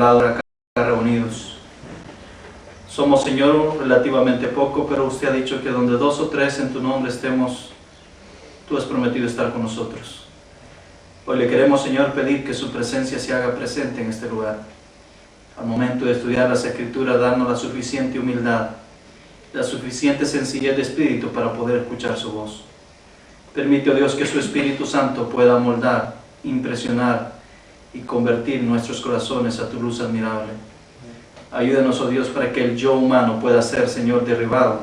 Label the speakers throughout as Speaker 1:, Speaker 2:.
Speaker 1: lado acá reunidos. Somos, Señor, relativamente poco, pero usted ha dicho que donde 2 o 3 en tu nombre estemos, tú has prometido estar con nosotros. Hoy le queremos, Señor, pedir que su presencia se haga presente en este lugar. Al momento de estudiar las Escrituras, darnos la suficiente humildad, la suficiente sencillez de espíritu para poder escuchar su voz. Permite, oh Dios, que su Espíritu Santo pueda moldar, impresionar y convertir nuestros corazones a tu luz admirable. Ayúdanos, oh Dios, para que el yo humano pueda ser, Señor, derribado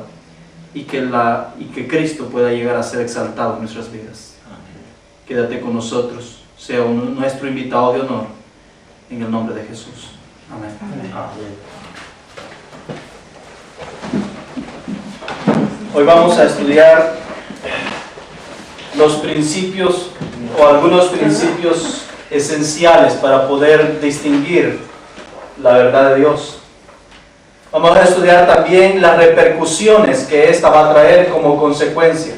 Speaker 1: y que Cristo pueda llegar a ser exaltado en nuestras vidas. Quédate con nosotros, sea nuestro invitado de honor, en el nombre de Jesús. Amén. Amén. Hoy vamos a estudiar los principios o algunos principios esenciales para poder distinguir la verdad de Dios. Vamos a estudiar también las repercusiones que ésta va a traer como consecuencia.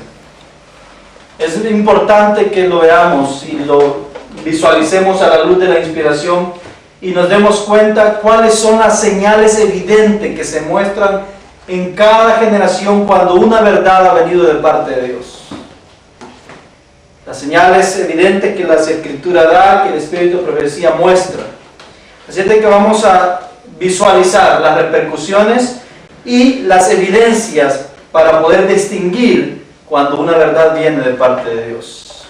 Speaker 1: Es importante que lo veamos y lo visualicemos a la luz de la inspiración y nos demos cuenta cuáles son las señales evidentes que se muestran en cada generación cuando una verdad ha venido de parte de Dios. Las señales evidentes que las Escrituras da, que el Espíritu de Profecía muestra. Así es que vamos a visualizar las repercusiones y las evidencias para poder distinguir cuando una verdad viene de parte de Dios.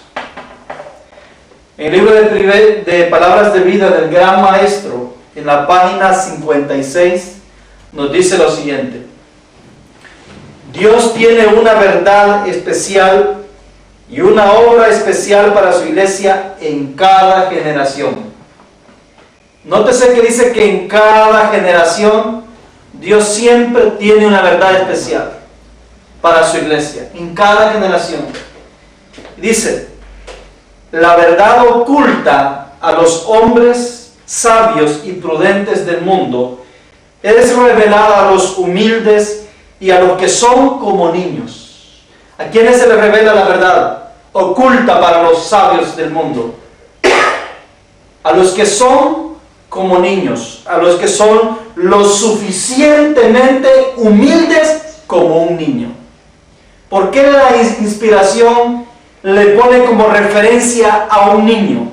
Speaker 1: En el libro de Palabras de Vida del Gran Maestro, en la página 56, nos dice lo siguiente: Dios tiene una verdad especial y una obra especial para su iglesia en cada generación. Nótese que dice que en cada generación Dios siempre tiene una verdad especial para su iglesia, en cada generación. Dice, la verdad oculta a los hombres sabios y prudentes del mundo es revelada a los humildes y a los que son como niños. ¿A quiénes se les revela la verdad oculta para los sabios del mundo? A los que son como niños, a los que son lo suficientemente humildes como un niño. ¿Por qué la inspiración le pone como referencia a un niño?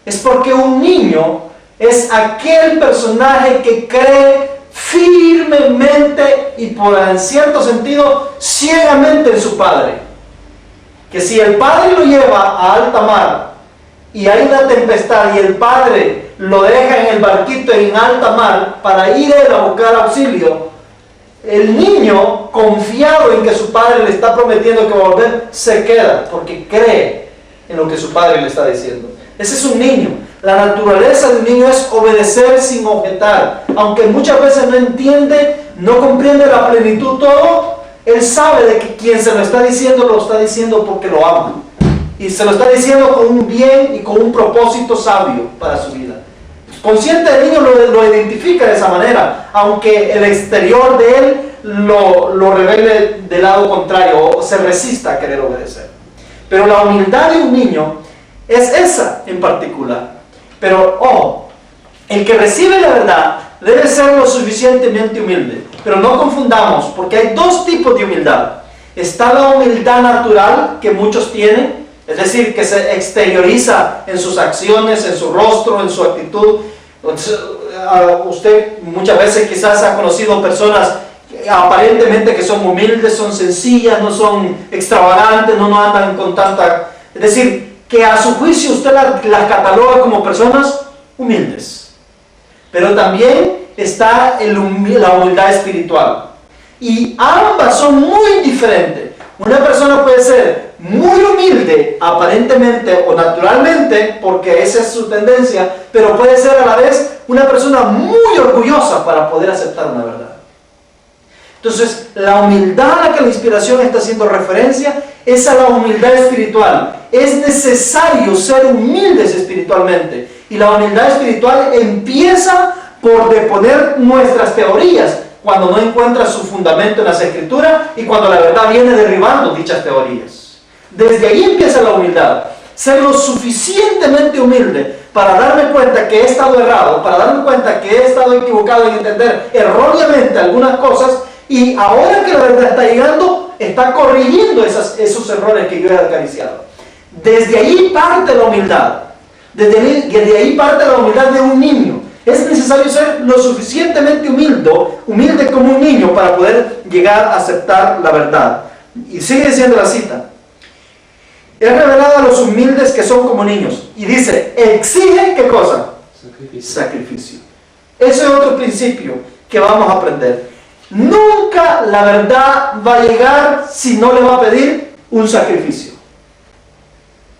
Speaker 1: Es porque un niño es aquel personaje que cree firmemente y en cierto sentido ciegamente en su padre. Que si el padre lo lleva a alta mar y hay una tempestad y el padre lo deja en el barquito en alta mar para ir a buscar auxilio, el niño, confiado en que su padre le está prometiendo que va a volver, se queda porque cree en lo que su padre le está diciendo. Ese es un niño. La naturaleza del niño es obedecer sin objetar. Aunque muchas veces no entiende, no comprende la plenitud todo, él sabe de que quien se lo está diciendo porque lo ama. Y se lo está diciendo con un bien y con un propósito sabio para su vida. Consciente del niño lo identifica de esa manera, aunque el exterior de él lo revele del lado contrario o se resista a querer obedecer. Pero la humildad de un niño es esa en particular. Pero, el que recibe la verdad debe ser lo suficientemente humilde. Pero no confundamos, porque hay dos tipos de humildad. Está la humildad natural que muchos tienen, es decir, que se exterioriza en sus acciones, en su rostro, en su actitud. Usted muchas veces quizás ha conocido personas aparentemente que son humildes, son sencillas, no son extravagantes, no andan con tanta... Es decir, que a su juicio usted las cataloga como personas humildes. Pero también está la humildad espiritual. Y ambas son muy diferentes. Una persona puede ser muy humilde aparentemente o naturalmente, porque esa es su tendencia, pero puede ser a la vez una persona muy orgullosa para poder aceptar una verdad. Entonces, la humildad a la que la inspiración está haciendo referencia es a la humildad espiritual. Es necesario ser humildes espiritualmente. Y la humildad espiritual empieza por deponer nuestras teorías cuando no encuentra su fundamento en las Escrituras y cuando la verdad viene derribando dichas teorías. Desde ahí empieza la humildad. Ser lo suficientemente humilde para darme cuenta que he estado errado, para darme cuenta que he estado equivocado en entender erróneamente algunas cosas, y ahora que la verdad está llegando, está corrigiendo esos errores que yo he acariciado. Desde ahí parte la humildad. Desde ahí parte la humildad de un niño. Es necesario ser lo suficientemente humilde como un niño para poder llegar a aceptar la verdad. Y sigue diciendo la cita. Es revelado a los humildes que son como niños. Y dice, exige, ¿qué cosa? Sacrificio. Ese es otro principio que vamos a aprender. Nunca la verdad va a llegar si no le va a pedir un sacrificio.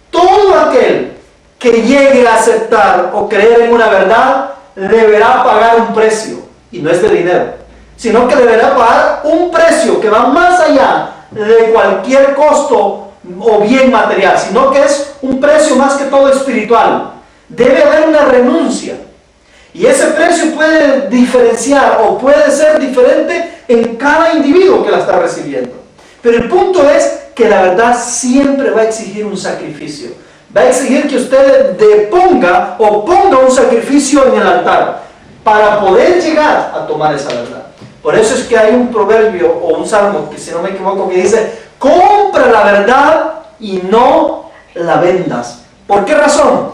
Speaker 1: Todo aquel que llegue a aceptar o creer en una verdad deberá pagar un precio, y no es de dinero, sino que deberá pagar un precio que va más allá de cualquier costo o bien material, sino que es un precio más que todo espiritual. Debe haber una renuncia, y ese precio puede diferenciar o puede ser diferente en cada individuo que la está recibiendo. Pero el punto es que la verdad siempre va a exigir un sacrificio. Va a exigir que usted ponga un sacrificio en el altar para poder llegar a tomar esa verdad. Por eso es que hay un proverbio o un salmo, que si no me equivoco, que dice: compra la verdad y no la vendas. ¿Por qué razón?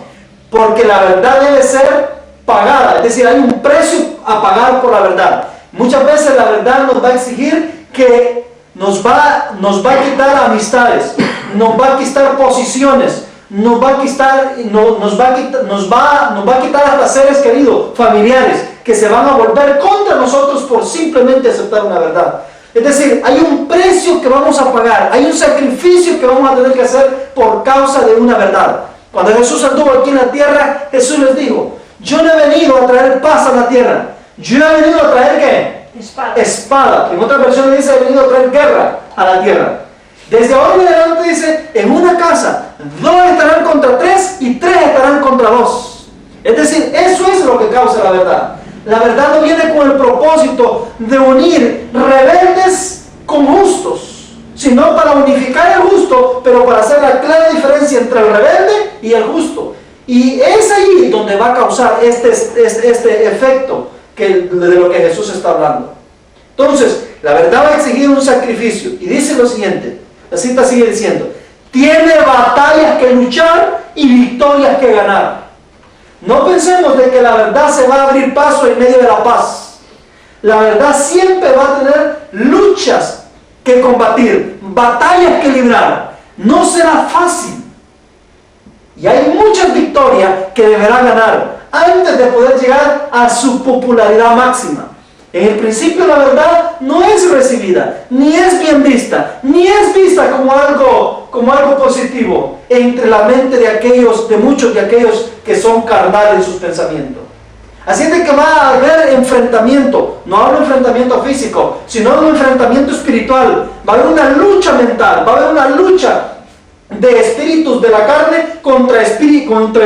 Speaker 1: Porque la verdad debe ser pagada, es decir, hay un precio a pagar por la verdad. Muchas veces la verdad nos va a exigir que nos va a quitar amistades, nos va a quitar posiciones, nos va a quitar hasta seres queridos, familiares, que se van a volver contra nosotros por simplemente aceptar una verdad. Es decir, hay un precio que vamos a pagar, hay un sacrificio que vamos a tener que hacer por causa de una verdad. Cuando Jesús anduvo aquí en la tierra, Jesús les dijo: yo no he venido a traer paz a la tierra, yo he venido a traer ¿qué? Espada. En otra versión dice: he venido a traer guerra a la tierra. Desde ahora en adelante dice: en una casa, 2 estarán contra 3 y 3 estarán contra 2. Es decir, eso es lo que causa la verdad. La verdad no viene con el propósito de unir rebeldes con justos, sino para unificar el justo, pero para hacer la clara diferencia entre el rebelde y el justo. Y es ahí donde va a causar este efecto de lo que Jesús está hablando. Entonces, la verdad va a exigir un sacrificio. Y dice lo siguiente, la cita sigue diciendo: tiene batallas que luchar y victorias que ganar. No pensemos de que la verdad se va a abrir paso en medio de la paz. La verdad siempre va a tener luchas que combatir, batallas que librar. No será fácil. Y hay muchas victorias que deberá ganar antes de poder llegar a su popularidad máxima. En el principio la verdad no es recibida, ni es bien vista, ni es vista como algo positivo entre la mente de muchos de aquellos que son carnales en sus pensamientos. Así es de que va a haber enfrentamiento, no hablo de enfrentamiento físico, sino de un enfrentamiento espiritual. Va a haber una lucha mental, va a haber una lucha de espíritus de la carne contra el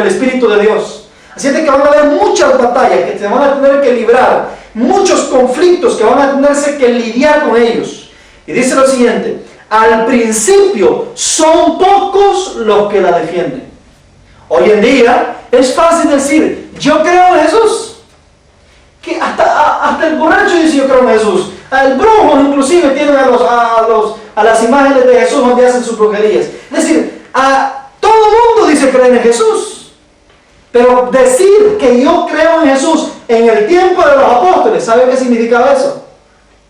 Speaker 1: espíritu de Dios. Así es de que van a haber muchas batallas que se van a tener que librar, muchos conflictos que van a tenerse que lidiar con ellos. Y dice lo siguiente: al principio son pocos los que la defienden. Hoy en día es fácil decir: yo creo en Jesús. Que hasta el borracho dice: yo creo en Jesús. El brujo inclusive tienen a las imágenes de Jesús donde hacen sus brujerías. Es decir, todo el mundo dice creer en Jesús. Pero decir que yo creo en Jesús en el tiempo de los apóstoles, ¿sabe qué significaba eso?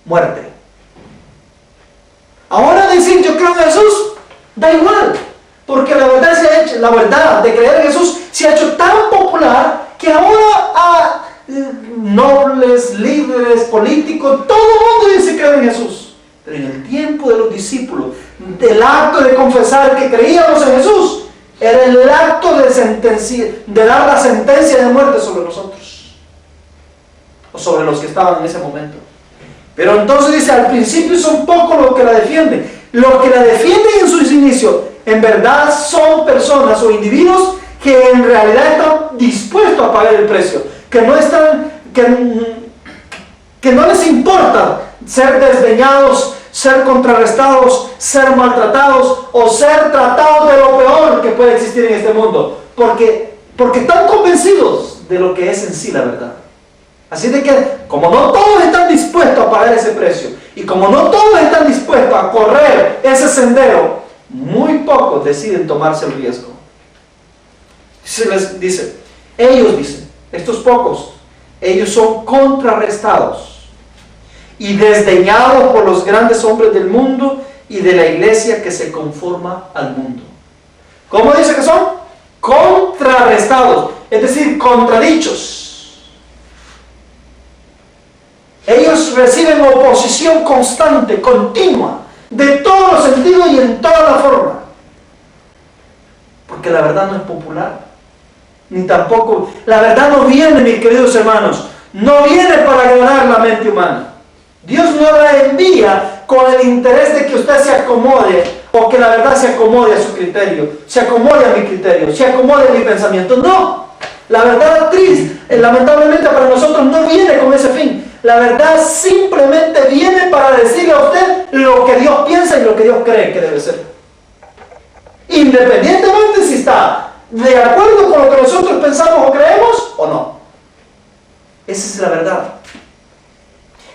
Speaker 1: Muerte. Ahora decir yo creo en Jesús da igual, porque la verdad de creer en Jesús se ha hecho tan popular que ahora nobles, líderes, políticos, todo el mundo dice creer en Jesús. Pero en el tiempo de los discípulos, el acto de confesar que creíamos en Jesús era el acto de dar la sentencia de muerte sobre nosotros, o sobre los que estaban en ese momento. Pero entonces dice: al principio son pocos los que la defienden. Los que la defienden en sus inicios, en verdad son personas o individuos que en realidad están dispuestos a pagar el precio, que no les importa ser desdeñados, ser contrarrestados, ser maltratados o ser tratados de lo peor que puede existir en este mundo, porque porque están convencidos de lo que es en sí la verdad. Así de que, como no todos están dispuestos a pagar ese precio, y como no todos están dispuestos a correr ese sendero, muy pocos deciden tomarse el riesgo. Se les dice, ellos dicen, estos pocos, ellos son contrarrestados y desdeñados por los grandes hombres del mundo y de la iglesia que se conforma al mundo. ¿Cómo dice que son? Contrarrestados, es decir, contradichos. Ellos reciben oposición constante, continua, de todos los sentidos y en toda la forma. Porque la verdad no es popular, ni tampoco, la verdad no viene, mis queridos hermanos, no viene para ganar la mente humana. Dios no la envía con el interés de que usted se acomode, o que la verdad se acomode a su criterio, se acomode a mi criterio, se acomode a mi pensamiento. No, la verdad triste, lamentablemente para nosotros no viene con ese fin. La verdad simplemente viene para decirle a usted lo que Dios piensa y lo que Dios cree que debe ser. Independientemente si está de acuerdo con lo que nosotros pensamos o creemos o no. Esa es la verdad.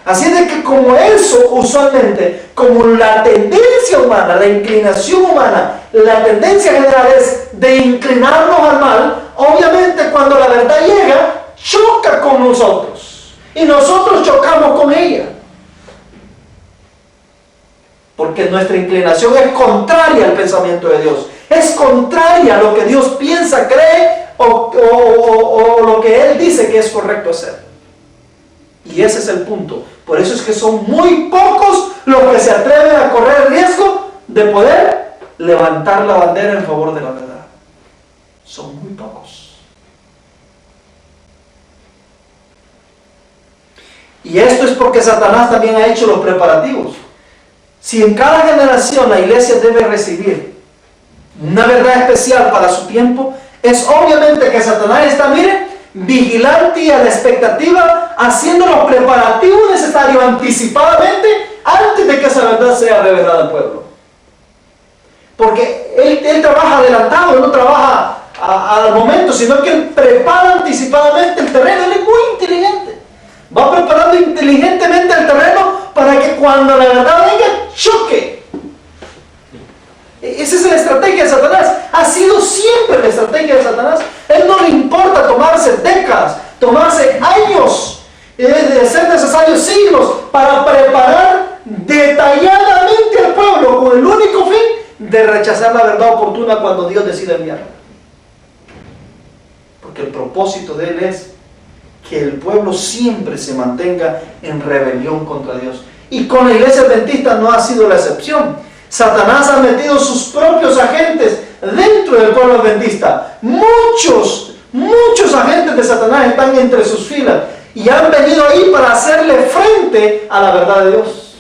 Speaker 1: Así de que como eso usualmente, como la tendencia humana, la inclinación humana, la tendencia general es de inclinarnos al mal, obviamente cuando la verdad llega, choca con nosotros. Y nosotros chocamos con ella. Porque nuestra inclinación es contraria al pensamiento de Dios. Es contraria a lo que Dios piensa, cree o lo que Él dice que es correcto hacer. Y ese es el punto. Por eso es que son muy pocos los que se atreven a correr el riesgo de poder levantar la bandera en favor de la verdad. Son muy pocos. Y esto es porque Satanás también ha hecho los preparativos. Si en cada generación la iglesia debe recibir una verdad especial para su tiempo, es obviamente que Satanás está, mire, vigilante y a la expectativa, haciendo los preparativos necesarios anticipadamente antes de que esa verdad sea revelada al pueblo. Porque él trabaja adelantado, él no trabaja al momento, sino que él prepara anticipadamente el terreno. Él es muy inteligente. Va preparando inteligentemente el terreno para que cuando la verdad venga, choque. Esa es la estrategia de Satanás. Ha sido siempre la estrategia de Satanás. A él no le importa tomarse décadas, tomarse años, de ser necesarios siglos para preparar detalladamente al pueblo con el único fin de rechazar la verdad oportuna cuando Dios decide enviarla. Porque el propósito de él es que el pueblo siempre se mantenga en rebelión contra Dios. Y con la iglesia adventista no ha sido la excepción. Satanás ha metido sus propios agentes dentro del pueblo adventista. Muchos agentes de Satanás están entre sus filas y han venido ahí para hacerle frente a la verdad de Dios.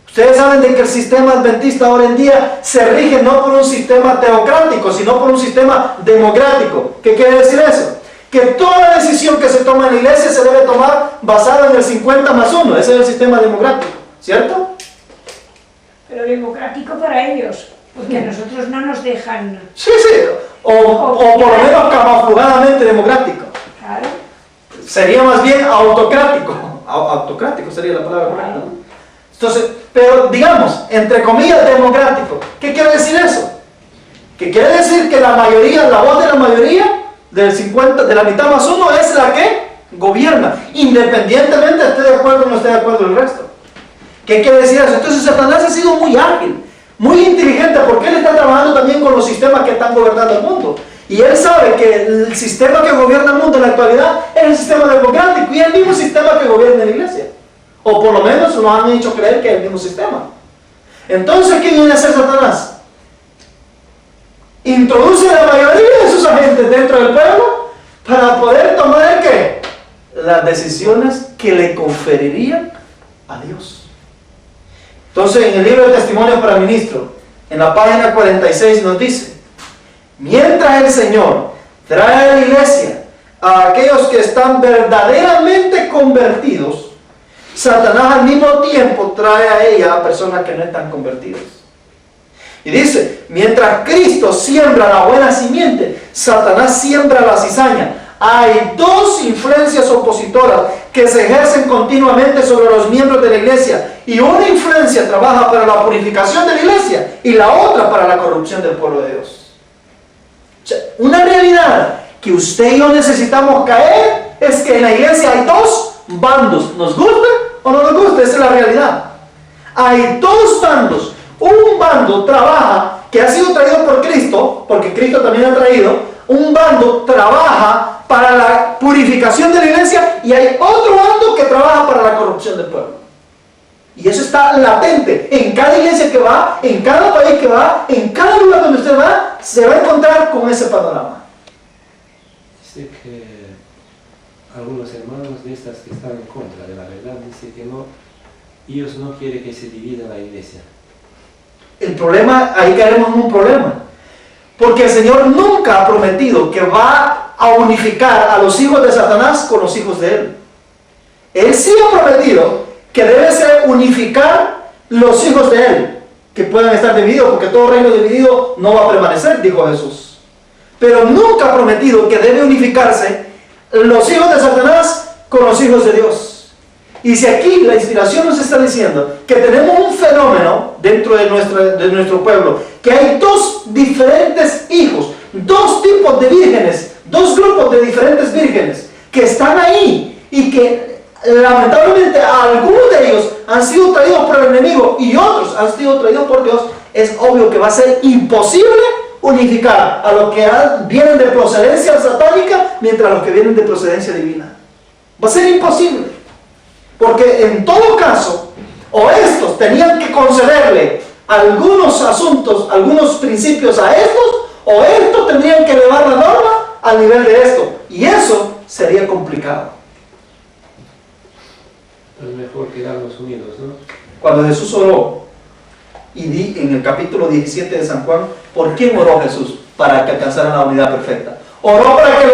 Speaker 1: Ustedes saben de que el sistema adventista ahora en día se rige no por un sistema teocrático, sino por un sistema democrático. ¿Qué quiere decir eso? Que toda decisión que se toma en la iglesia se debe tomar basada en el 50+1. Ese es el sistema democrático, ¿cierto?
Speaker 2: Pero democrático para ellos, porque a nosotros no nos dejan...
Speaker 1: Sí, o por lo menos camufladamente democrático.
Speaker 2: Claro.
Speaker 1: Sería más bien autocrático. Autocrático sería la palabra correcta, ¿no? Entonces, pero digamos, entre comillas, democrático. ¿Qué quiere decir eso? Que quiere decir que la mayoría, la voz de la mayoría, del 50, de la mitad más uno, es la que gobierna, independientemente esté de acuerdo o no esté de acuerdo el resto. ¿Qué quiere decir eso? Entonces Satanás ha sido muy ágil, muy inteligente, porque él está trabajando también con los sistemas que están gobernando el mundo. Y él sabe que el sistema que gobierna el mundo en la actualidad es el sistema democrático y el mismo sistema que gobierna la iglesia. O por lo menos nos han hecho creer que es el mismo sistema. Entonces, ¿qué viene a hacer Satanás? Introduce a la mayoría de sus agentes dentro del pueblo para poder tomar ¿qué? Las decisiones que le conferirían a Dios. Entonces, en el libro de Testimonios para Ministro, en la página 46 nos dice: mientras el Señor trae a la iglesia a aquellos que están verdaderamente convertidos, Satanás al mismo tiempo trae a ella a personas que no están convertidas. Y dice, mientras Cristo siembra la buena simiente, Satanás siembra la cizaña. Hay dos influencias opositoras que se ejercen continuamente sobre los miembros de la iglesia. Y una influencia trabaja para la purificación de la iglesia y la otra para la corrupción del pueblo de Dios. O sea, una realidad que usted y yo necesitamos caer es que en la iglesia hay dos bandos. ¿Nos gusta o no nos gusta? Esa es la realidad. Hay dos bandos. Un bando trabaja, que ha sido traído por Cristo, porque Cristo también ha traído. Un bando trabaja para la purificación de la iglesia y hay otro bando que trabaja para la corrupción del pueblo. Y eso está latente en cada iglesia que va, en cada país que va, en cada lugar donde usted va, se va a encontrar con ese panorama.
Speaker 3: Dice que algunos hermanos de estas que están en contra de la verdad, dice que no, ellos no quieren que se divida la iglesia.
Speaker 1: El problema, ahí caeremos en un problema. Porque el Señor nunca ha prometido que va a unificar a los hijos de Satanás con los hijos de Él. Él sí ha prometido que debe ser unificar los hijos de Él, que puedan estar divididos, porque todo reino dividido no va a permanecer, dijo Jesús. Pero nunca ha prometido que debe unificarse los hijos de Satanás con los hijos de Dios. Y si aquí la inspiración nos está diciendo que tenemos un fenómeno dentro de nuestro pueblo, que hay dos diferentes hijos, dos tipos de vírgenes, dos grupos de diferentes vírgenes que están ahí y que lamentablemente algunos de ellos han sido traídos por el enemigo y otros han sido traídos por Dios, es obvio que va a ser imposible unificar a los que vienen de procedencia satánica mientras los que vienen de procedencia divina. Va a ser imposible. Porque en todo caso, o estos tenían que concederle algunos asuntos, algunos principios a estos, o estos tendrían que elevar la norma al nivel de esto. Y eso sería complicado.
Speaker 3: Es mejor quedarnos unidos, ¿no?
Speaker 1: Cuando Jesús oró, y en el capítulo 17 de San Juan, ¿por quién oró Jesús? Para que alcanzaran la unidad perfecta. ¿Oró para que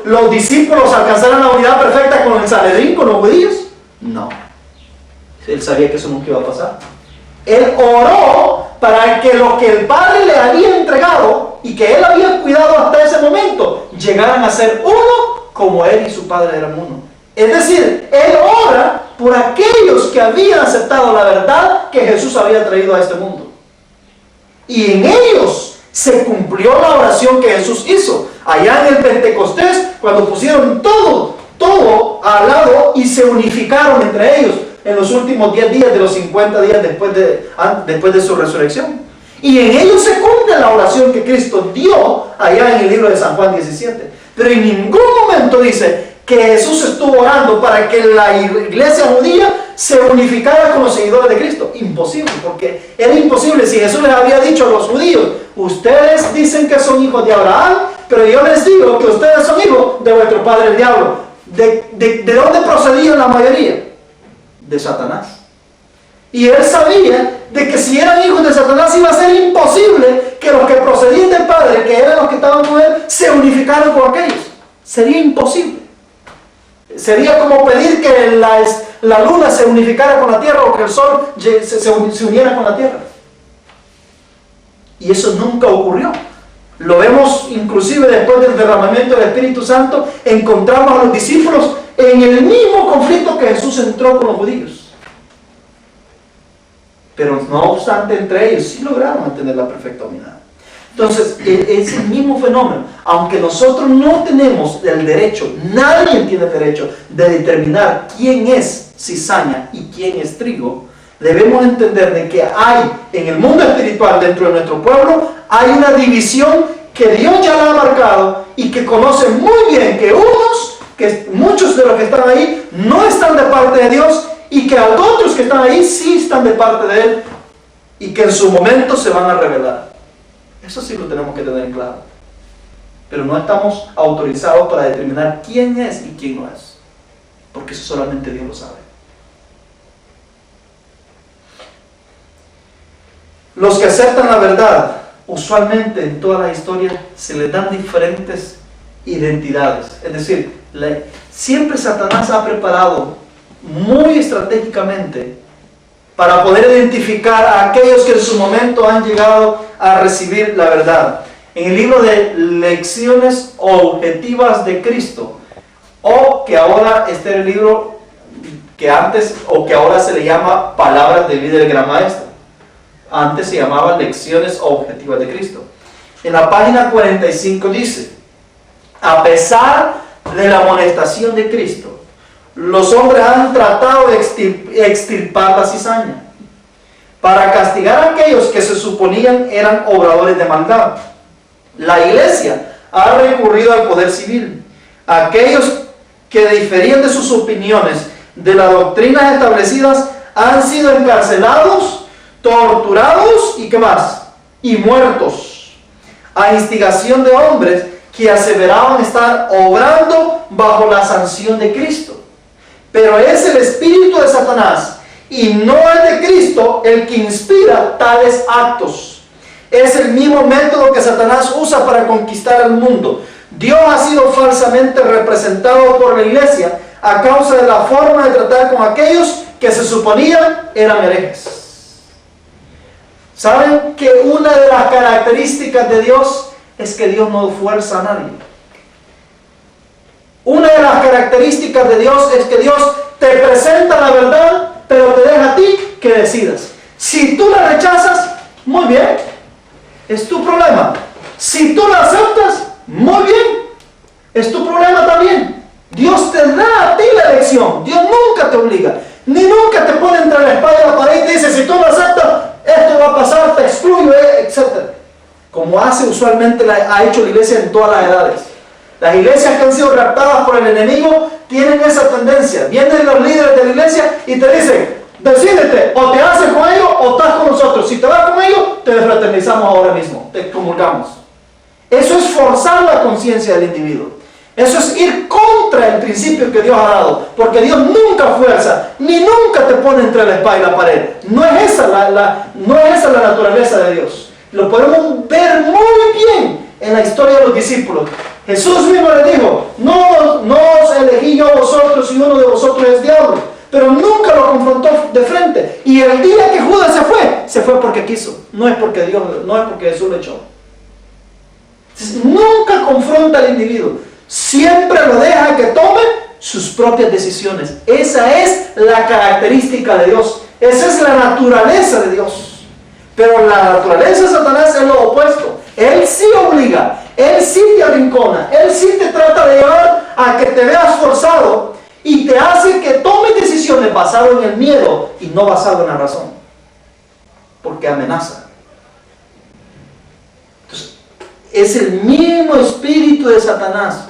Speaker 1: los discípulos alcanzaran la unidad perfecta con el Sanedrín, con los judíos? No. Él sabía que eso nunca iba a pasar. Él oró para que lo que el Padre le había entregado y que Él había cuidado hasta ese momento, llegaran a ser uno como Él y su Padre eran uno. Es decir, Él ora por aquellos que habían aceptado la verdad que Jesús había traído a este mundo. Y en ellos se cumplió la oración que Jesús hizo. Allá en el Pentecostés, cuando pusieron todo al lado y se unificaron entre ellos en los últimos 10 días de los 50 días después de su resurrección. Y en ellos se cumple la oración que Cristo dio allá en el libro de San Juan 17. Pero en ningún momento dice que Jesús estuvo orando para que la iglesia judía se unificara con los seguidores de Cristo. Imposible, porque era imposible. Si Jesús les había dicho a los judíos, ustedes dicen que son hijos de Abraham, pero yo les digo que ustedes son hijos de vuestro padre el diablo. ¿De dónde procedían la mayoría? De Satanás. Y él sabía de que si eran hijos de Satanás iba a ser imposible que los que procedían del Padre, que eran los que estaban con él, se unificaran con aquellos. Sería imposible. Sería como pedir que la luna se unificara con la tierra o que el sol se uniera con la tierra. Y eso nunca ocurrió. Lo vemos inclusive después del derramamiento del Espíritu Santo, encontramos a los discípulos en el mismo conflicto que Jesús entró con los judíos. Pero no obstante, entre ellos sí lograron mantener la perfecta unidad. Entonces, es el mismo fenómeno. Aunque nosotros no tenemos el derecho, nadie tiene el derecho de determinar quién es cizaña y quién es trigo, debemos entender de que hay en el mundo espiritual dentro de nuestro pueblo, hay una división que Dios ya la ha marcado y que conoce muy bien que muchos de los que están ahí no están de parte de Dios y que otros que están ahí sí están de parte de Él y que en su momento se van a revelar. Eso sí lo tenemos que tener claro. Pero no estamos autorizados para determinar quién es y quién no es, porque eso solamente Dios lo sabe. Los que aceptan la verdad, usualmente en toda la historia se les dan diferentes identidades. Es decir, siempre Satanás ha preparado muy estratégicamente para poder identificar a aquellos que en su momento han llegado a recibir la verdad. En el libro de Lecciones Objetivas de Cristo, o que ahora este es el libro que antes, o que ahora se le llama Palabras de Vida del Gran Maestro. Antes se llamaba Lecciones Objetivas de Cristo. En la página 45 dice: a pesar de la amonestación de Cristo, los hombres han tratado de extirpar la cizaña para castigar a aquellos que se suponían eran obradores de maldad. La iglesia ha recurrido al poder civil. Aquellos que diferían de sus opiniones de las doctrinas establecidas han sido encarcelados, torturados y ¿qué más? Y muertos, a instigación de hombres que aseveraban estar obrando bajo la sanción de Cristo. Pero es el espíritu de Satanás y no el de Cristo el que inspira tales actos. Es el mismo método que Satanás usa para conquistar el mundo. Dios ha sido falsamente representado por la iglesia a causa de la forma de tratar con aquellos que se suponían eran herejes. ¿Saben que una de las características de Dios es que Dios no fuerza a nadie? Una de las características de Dios es que Dios te presenta la verdad, pero te deja a ti que decidas. Si tú la rechazas, muy bien, es tu problema. Si tú la aceptas, muy bien, es tu problema también. Dios te da a ti la elección. Dios nunca te obliga, ni nunca te pone entre la espada y la pared y te dice: si tú lo aceptas, esto va a pasar, te excluyo, etc. Como hace usualmente ha hecho la iglesia en todas las edades. Las iglesias que han sido raptadas por el enemigo tienen esa tendencia. Vienen los líderes de la iglesia y te dicen: decídete, o te haces con ellos o estás con nosotros. Si te vas con ellos, te desfraternizamos ahora mismo, te comulgamos. Eso es forzar la conciencia del individuo. Eso es ir contra el principio que Dios ha dado, porque Dios nunca fuerza, ni nunca te pone entre la espada y la pared. No es esa la naturaleza de Dios. Lo podemos ver muy bien en la historia de los discípulos. Jesús mismo les dijo: no os elegí yo a vosotros y uno de vosotros es diablo. Pero nunca lo confrontó de frente. Y el día que Judas se fue porque quiso. No es porque Jesús lo echó. Entonces, nunca confronta al individuo. Siempre lo deja que tome sus propias decisiones. Esa es la característica de Dios. Esa es la naturaleza de Dios. Pero la naturaleza de Satanás es lo opuesto. Él sí obliga, él sí te arrincona, él sí te trata de llevar a que te veas forzado y te hace que tomes decisiones basadas en el miedo y no basado en la razón, porque amenaza. Entonces, es el mismo espíritu de Satanás.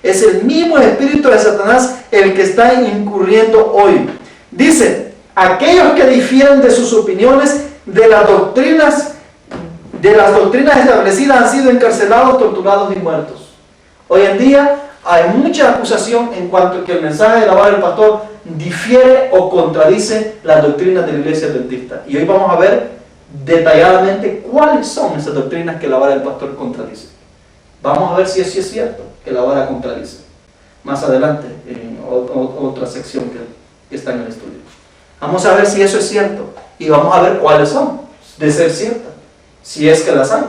Speaker 1: Es el mismo espíritu de Satanás el que está incurriendo hoy. Dice: aquellos que difieren de sus opiniones de las doctrinas establecidas han sido encarcelados, torturados y muertos. Hoy en día hay mucha acusación en cuanto a que el mensaje de la vara del pastor difiere o contradice las doctrinas de la iglesia adventista. Y hoy vamos a ver detalladamente cuáles son esas doctrinas que la vara del pastor contradice. Vamos a ver si eso es cierto, que la vara contradice. Más adelante, en otra sección que está en el estudio. Vamos a ver si eso es cierto. Y vamos a ver cuáles son, de ser ciertas, si es que las hay.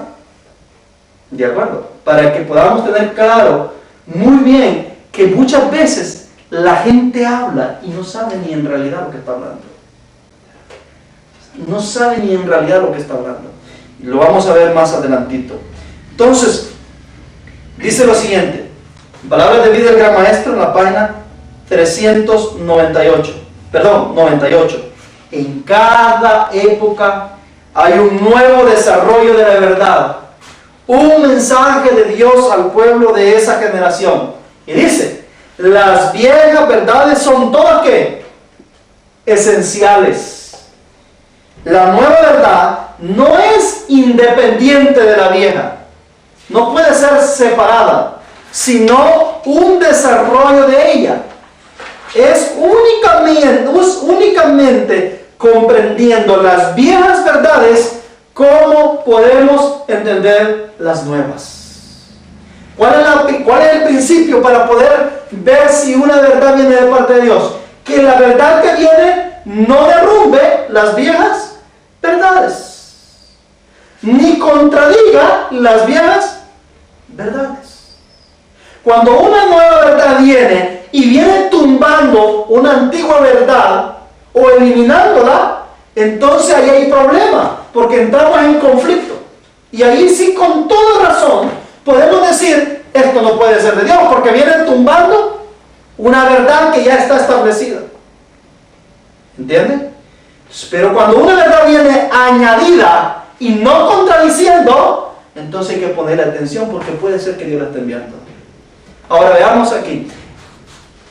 Speaker 1: ¿De acuerdo? Para que podamos tener claro muy bien que muchas veces la gente habla y no sabe ni en realidad lo que está hablando. No sabe ni en realidad lo que está hablando. Y lo vamos a ver más adelantito. Entonces, dice lo siguiente: Palabras de Vida del Gran Maestro, en la página 398. 98. En cada época hay un nuevo desarrollo de la verdad, un mensaje de Dios al pueblo de esa generación. Y dice: las viejas verdades son todas ¿qué? Esenciales. La nueva verdad no es independiente de la vieja, no puede ser separada, sino un desarrollo de ella. Es únicamente comprendiendo las viejas verdades cómo podemos entender las nuevas. ¿Cuál es el principio para poder ver si una verdad viene de parte de Dios? Que la verdad que viene no derrumbe las viejas verdades, ni contradiga las viejas verdades. Cuando una nueva verdad viene y viene tumbando una antigua verdad o eliminándola, entonces ahí hay problema, porque entramos en conflicto. Y ahí sí, con toda razón, podemos decir, esto no puede ser de Dios, porque viene tumbando una verdad que ya está establecida. ¿Entienden? Pero cuando una verdad viene añadida y no contradiciendo, entonces hay que ponerle atención, porque puede ser que Dios la esté enviando. Ahora veamos aquí.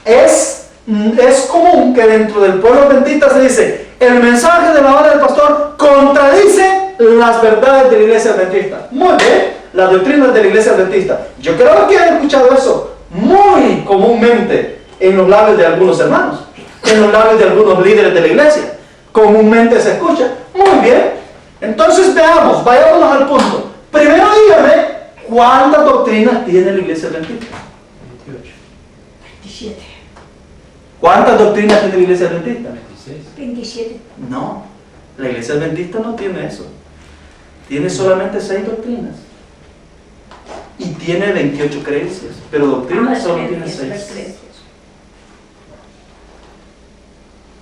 Speaker 1: Es común que dentro del pueblo adventista se dice, el mensaje de la hora del pastor contradice las verdades de la iglesia adventista. Muy bien, las doctrinas de la iglesia adventista. Yo creo que han escuchado eso muy comúnmente en los labios de algunos hermanos, en los labios de algunos líderes de la iglesia. Comúnmente se escucha. Muy bien. Entonces veamos, vayámonos al punto. Primero dígame, ¿cuántas doctrinas tiene la iglesia adventista?
Speaker 3: 28.
Speaker 2: 27.
Speaker 1: ¿Cuántas doctrinas tiene la iglesia adventista?
Speaker 3: 26.
Speaker 2: 27.
Speaker 1: No, la iglesia adventista no tiene eso. Tiene solamente 6 doctrinas. Y tiene 28 creencias, pero doctrinas solo tiene 6.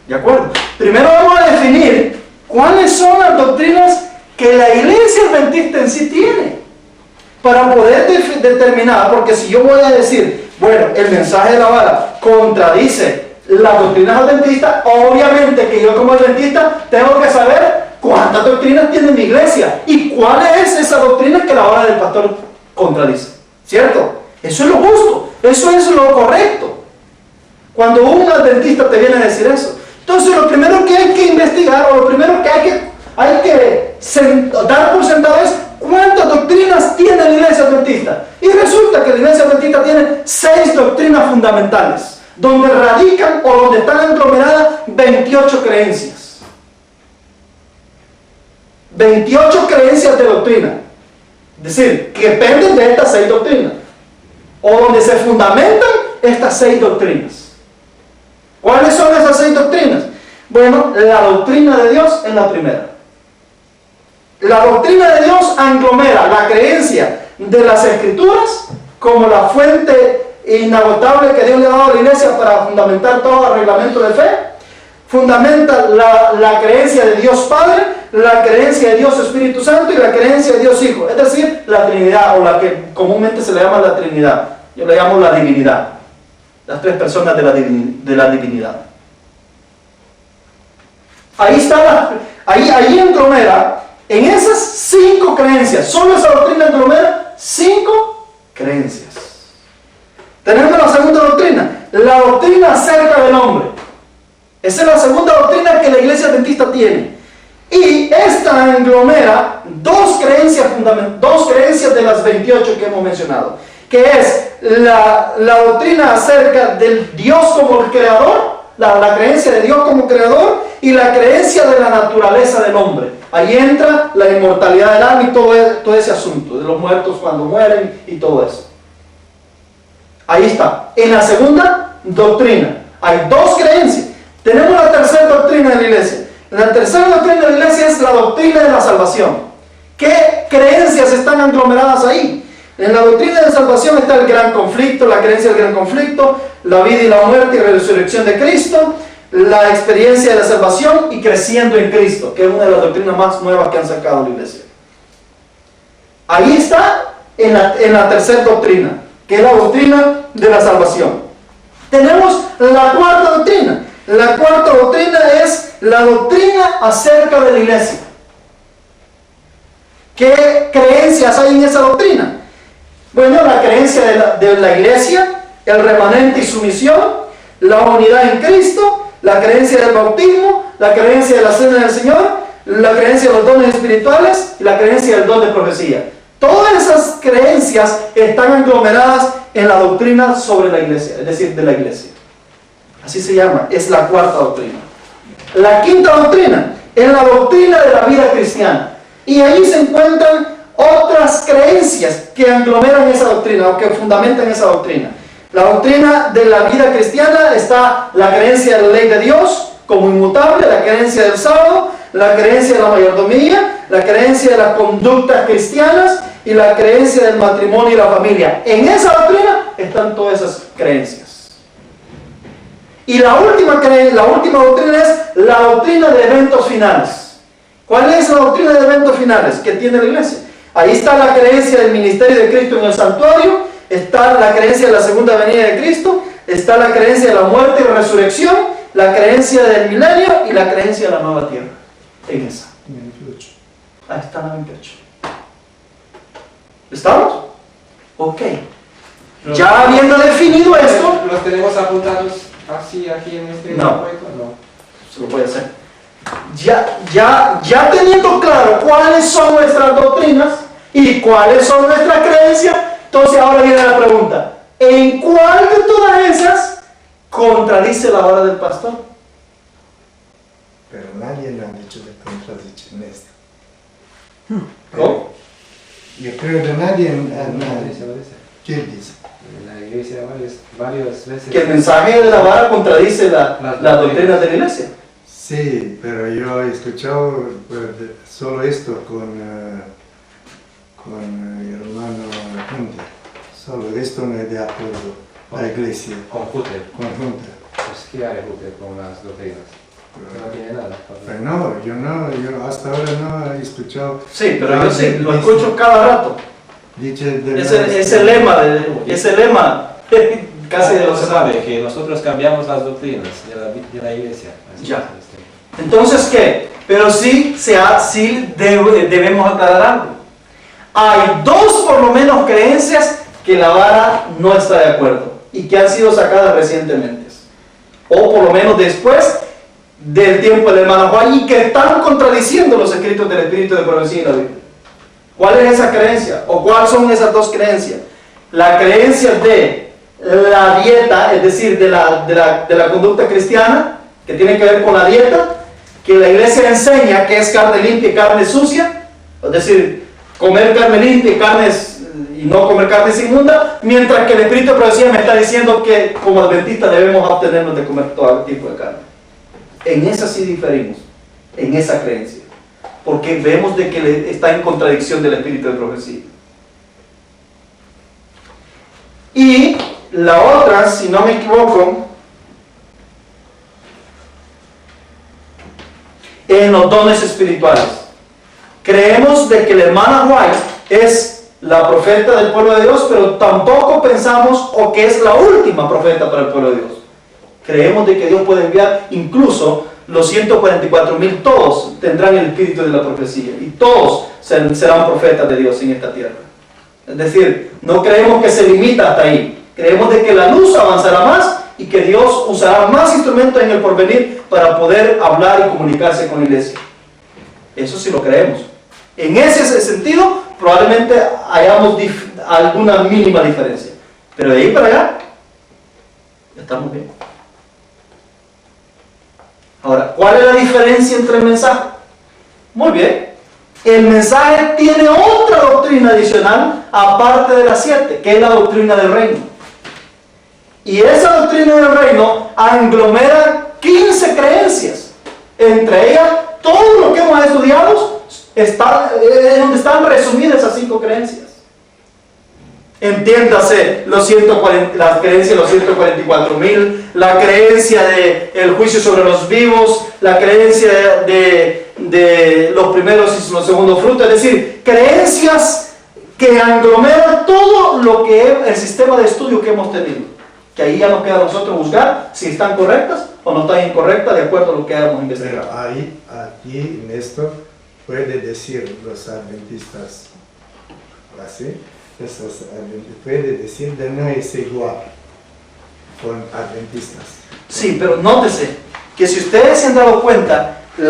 Speaker 1: ¿De acuerdo? Primero vamos a definir cuáles son las doctrinas que la iglesia adventista en sí tiene, para poder determinar, porque si yo voy a decir, bueno, el mensaje de la vara contradice las doctrinas adventistas, obviamente que yo como adventista tengo que saber cuántas doctrinas tiene mi iglesia y cuál es esa doctrina que la vara del pastor contradice, ¿cierto? Eso es lo justo, eso es lo correcto. Cuando un adventista te viene a decir eso, entonces lo primero que hay que investigar, o lo primero que hay que dar por sentado es cuántas doctrinas tiene la iglesia adventista. Y resulta que la iglesia adventista tiene 6 doctrinas fundamentales, donde radican o donde están aglomeradas 28 creencias. 28 creencias de doctrina. Es decir, que dependen de estas 6 doctrinas, o donde se fundamentan estas 6 doctrinas. ¿Cuáles son esas 6 doctrinas? Bueno, la doctrina de Dios es la primera. La doctrina de Dios aglomera la creencia de las Escrituras como la fuente inagotable que Dios le ha dado a la iglesia para fundamentar todo el reglamento de fe. Fundamenta la creencia de Dios Padre, la creencia de Dios Espíritu Santo y la creencia de Dios Hijo. Es decir, la Trinidad, o la que comúnmente se le llama la Trinidad. Yo le llamo la divinidad. Las 3 personas de la divinidad. Ahí está, ahí englomera, en esas 5 creencias, solo esa doctrina englomera 5 creencias. Tenemos la segunda doctrina, la doctrina acerca del hombre. Esa es la segunda doctrina que la iglesia adventista tiene. Y esta englomera 2 creencias de las 28 que hemos mencionado, que es la doctrina acerca del Dios como el creador, la creencia de Dios como creador, y la creencia de la naturaleza del hombre. Ahí entra la inmortalidad del alma y todo ese asunto, de los muertos cuando mueren y todo eso. Ahí está. En la segunda doctrina hay 2 creencias. Tenemos la tercera doctrina de la iglesia. La tercera doctrina de la iglesia es la doctrina de la salvación. ¿Qué creencias están aglomeradas ahí? En la doctrina de salvación está el gran conflicto, la creencia del gran conflicto, la vida y la muerte y resurrección de Cristo, la experiencia de la salvación y creciendo en Cristo, que es una de las doctrinas más nuevas que han sacado la iglesia. Ahí está en la tercera doctrina, que es la doctrina de la salvación. Tenemos la cuarta doctrina. La cuarta doctrina es la doctrina acerca de la iglesia. ¿Qué creencias hay en esa doctrina? Bueno, la creencia de la iglesia, el remanente y su misión, la unidad en Cristo, la creencia del bautismo, la creencia de la cena del Señor, la creencia de los dones espirituales y la creencia del don de profecía. Todas esas creencias están aglomeradas en la doctrina sobre la iglesia, es decir, de la iglesia. Así se llama, es la cuarta doctrina. La quinta doctrina es la doctrina de la vida cristiana. Y ahí se encuentran otras creencias que aglomeran esa doctrina o que fundamentan esa doctrina. La doctrina de la vida cristiana está la creencia de la ley de Dios, como inmutable, la creencia del sábado, la creencia de la mayordomía, la creencia de las conductas cristianas y la creencia del matrimonio y la familia. En esa doctrina están todas esas creencias. Y la última doctrina es la doctrina de eventos finales. ¿Cuál es la doctrina de eventos finales que tiene la iglesia? Ahí está la creencia del ministerio de Cristo en el santuario, está la creencia de la segunda venida de Cristo, está la creencia de la muerte y resurrección, la creencia del milenio y la creencia de la nueva tierra. En esa.
Speaker 4: 28.
Speaker 1: Ahí está la 28. ¿Estamos? Ok. Ya habiendo definido esto,
Speaker 3: ¿Los tenemos apuntados así aquí en este
Speaker 1: No.
Speaker 3: documento? No.
Speaker 1: se lo puede hacer. Ya teniendo claro cuáles son nuestras doctrinas y cuáles son nuestras creencias, entonces ahora viene la pregunta: ¿en cuál de todas esas contradice la hora del pastor?
Speaker 4: Pero nadie me ha dicho de contradicción en esto.
Speaker 1: ¿Cómo?
Speaker 4: Yo creo que nadie...
Speaker 3: Nadie se lo dice.
Speaker 4: ¿Qué dice?
Speaker 3: En la iglesia varias veces.
Speaker 1: Que el mensaje de la vara contradice la doctrina de la iglesia.
Speaker 4: Sí, pero yo he escuchado solo esto con mi hermano Hunter. Solo de esto no es de acuerdo la iglesia
Speaker 3: Con Hutter.
Speaker 4: conjunta.
Speaker 3: Pues, ¿qué hará Hutter con las doctrinas? No tiene nada.
Speaker 4: Pero no, yo hasta ahora no he escuchado.
Speaker 1: Sí, pero yo sí, lo escucho cada rato. Ese lema casi de los
Speaker 3: sabe que nosotros cambiamos las doctrinas de la iglesia. Así
Speaker 1: Ya.
Speaker 3: es.
Speaker 1: Entonces, ¿qué? Pero sí debemos aclarar algo. Hay dos por lo menos creencias que la vara no está de acuerdo y que han sido sacadas recientemente, o por lo menos después del tiempo del hermano Juan, y que están contradiciendo los escritos del Espíritu de Profecía y la Biblia. ¿Cuál es esa creencia? ¿O cuáles son esas dos creencias? La creencia de la dieta, es decir, de la conducta cristiana, que tiene que ver con la dieta, que la iglesia enseña que es carne limpia y carne sucia, es decir, comer carne limpia y no comer carne inmunda, mientras que el Espíritu de Profecía me está diciendo que como adventistas debemos abstenernos de comer todo tipo de carne. En esa sí diferimos, en esa creencia, porque vemos de que está en contradicción del Espíritu de Profecía. Y la otra, si no me equivoco, en los dones espirituales. Creemos de que la hermana White es la profeta del pueblo de Dios, pero tampoco pensamos o que es la última profeta para el pueblo de Dios. Creemos de que Dios puede enviar incluso los 144,000, todos tendrán el espíritu de la profecía y todos serán profetas de Dios en esta tierra. Es decir, no creemos que se limita hasta ahí. Creemos de que la luz avanzará más y que Dios usará más instrumentos en el porvenir para poder hablar y comunicarse con la iglesia. Eso sí lo creemos. En ese sentido, probablemente hayamos alguna mínima diferencia. Pero de ahí para allá, estamos bien. Ahora, ¿cuál es la diferencia entre el mensaje? Muy bien. El mensaje tiene otra doctrina adicional, aparte de las 7, que es la doctrina del reino. Y esa doctrina del reino aglomera 15 creencias. Entre ellas, todo lo que hemos estudiado está donde están resumidas esas 5 creencias. Entiéndase las creencias de los 144,000, la creencia del juicio sobre los vivos, la creencia de los primeros y los segundos frutos, es decir, creencias que aglomeran todo lo que es el sistema de estudio que hemos tenido. Que ahí ya nos queda a nosotros juzgar si están correctas o no están incorrectas de acuerdo a lo que hayamos investigado.
Speaker 4: Pero aquí en esto puede decir los adventistas así. Puede decir que no es igual con adventistas.
Speaker 1: Sí, pero nótese que si ustedes se han dado cuenta, en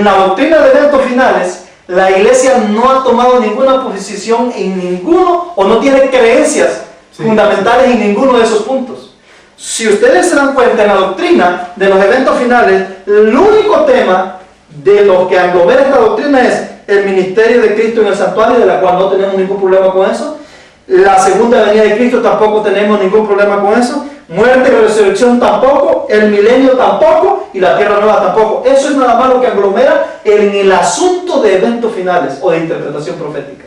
Speaker 1: la doctrina de eventos finales, la iglesia no ha tomado ninguna posición en ninguno, o no tiene creencias fundamentales en ninguno de esos puntos. Si ustedes se dan cuenta, en la doctrina de los eventos finales, el único tema de lo que aglomera esta doctrina es el ministerio de Cristo en el santuario, de la cual no tenemos ningún problema con eso. La segunda venida de Cristo tampoco tenemos ningún problema con eso. muerte y resurrección tampoco, el milenio tampoco y la tierra nueva tampoco. Eso es nada más lo que aglomera en el asunto de eventos finales o de interpretación profética.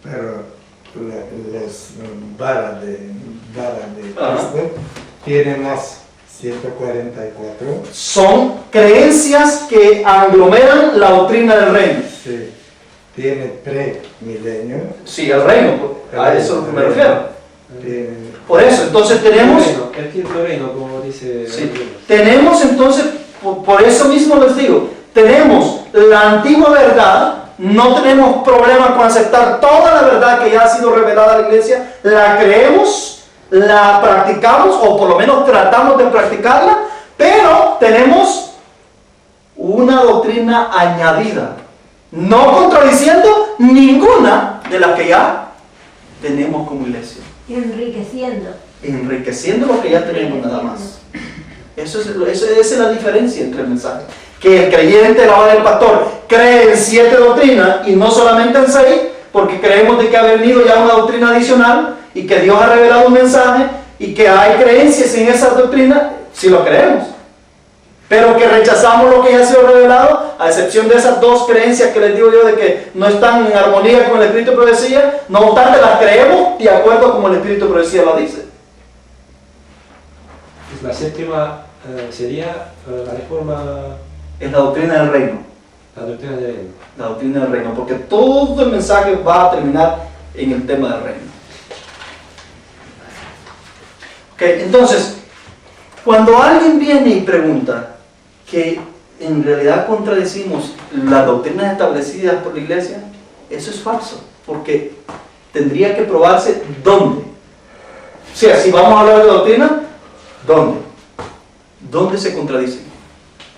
Speaker 4: Pero las varas de
Speaker 1: Ajá.
Speaker 4: Cristo tienen más 144.
Speaker 1: Son creencias que aglomeran la doctrina del reino.
Speaker 4: Sí. Tiene pre-milenio.
Speaker 1: Sí, el reino, a eso es lo que me refiero.
Speaker 4: Tiene
Speaker 1: Por eso, entonces tenemos...
Speaker 3: El quinto reino, como dice...
Speaker 1: Sí. Tenemos entonces, por eso mismo les digo, tenemos la antigua verdad, no tenemos problema con aceptar toda la verdad que ya ha sido revelada a la iglesia, la creemos, la practicamos, o por lo menos tratamos de practicarla, pero tenemos una doctrina añadida, no contradiciendo ninguna de las que ya tenemos como iglesia. Enriqueciendo lo que ya tenemos nada más. Esa es la diferencia entre el mensaje. Que el creyente, la hora del pastor, cree en 7 doctrinas y no solamente en 6, porque creemos de que ha venido ya una doctrina adicional y que Dios ha revelado un mensaje y que hay creencias en esas doctrinas, si lo creemos. Pero que rechazamos lo que ya ha sido revelado, a excepción de esas 2 creencias que les digo yo de que no están en armonía con el Espíritu de Profecía, no obstante las creemos de acuerdo como el Espíritu de Profecía lo dice.
Speaker 3: La séptima sería la reforma...
Speaker 1: Es la doctrina del reino.
Speaker 3: La doctrina del reino.
Speaker 1: La doctrina del reino, porque todo el mensaje va a terminar en el tema del reino. Ok, entonces, cuando alguien viene y pregunta que en realidad contradecimos las doctrinas establecidas por la iglesia, eso es falso, porque tendría que probarse dónde. O sea, si vamos a hablar de doctrina, ¿dónde? ¿Dónde se contradicen?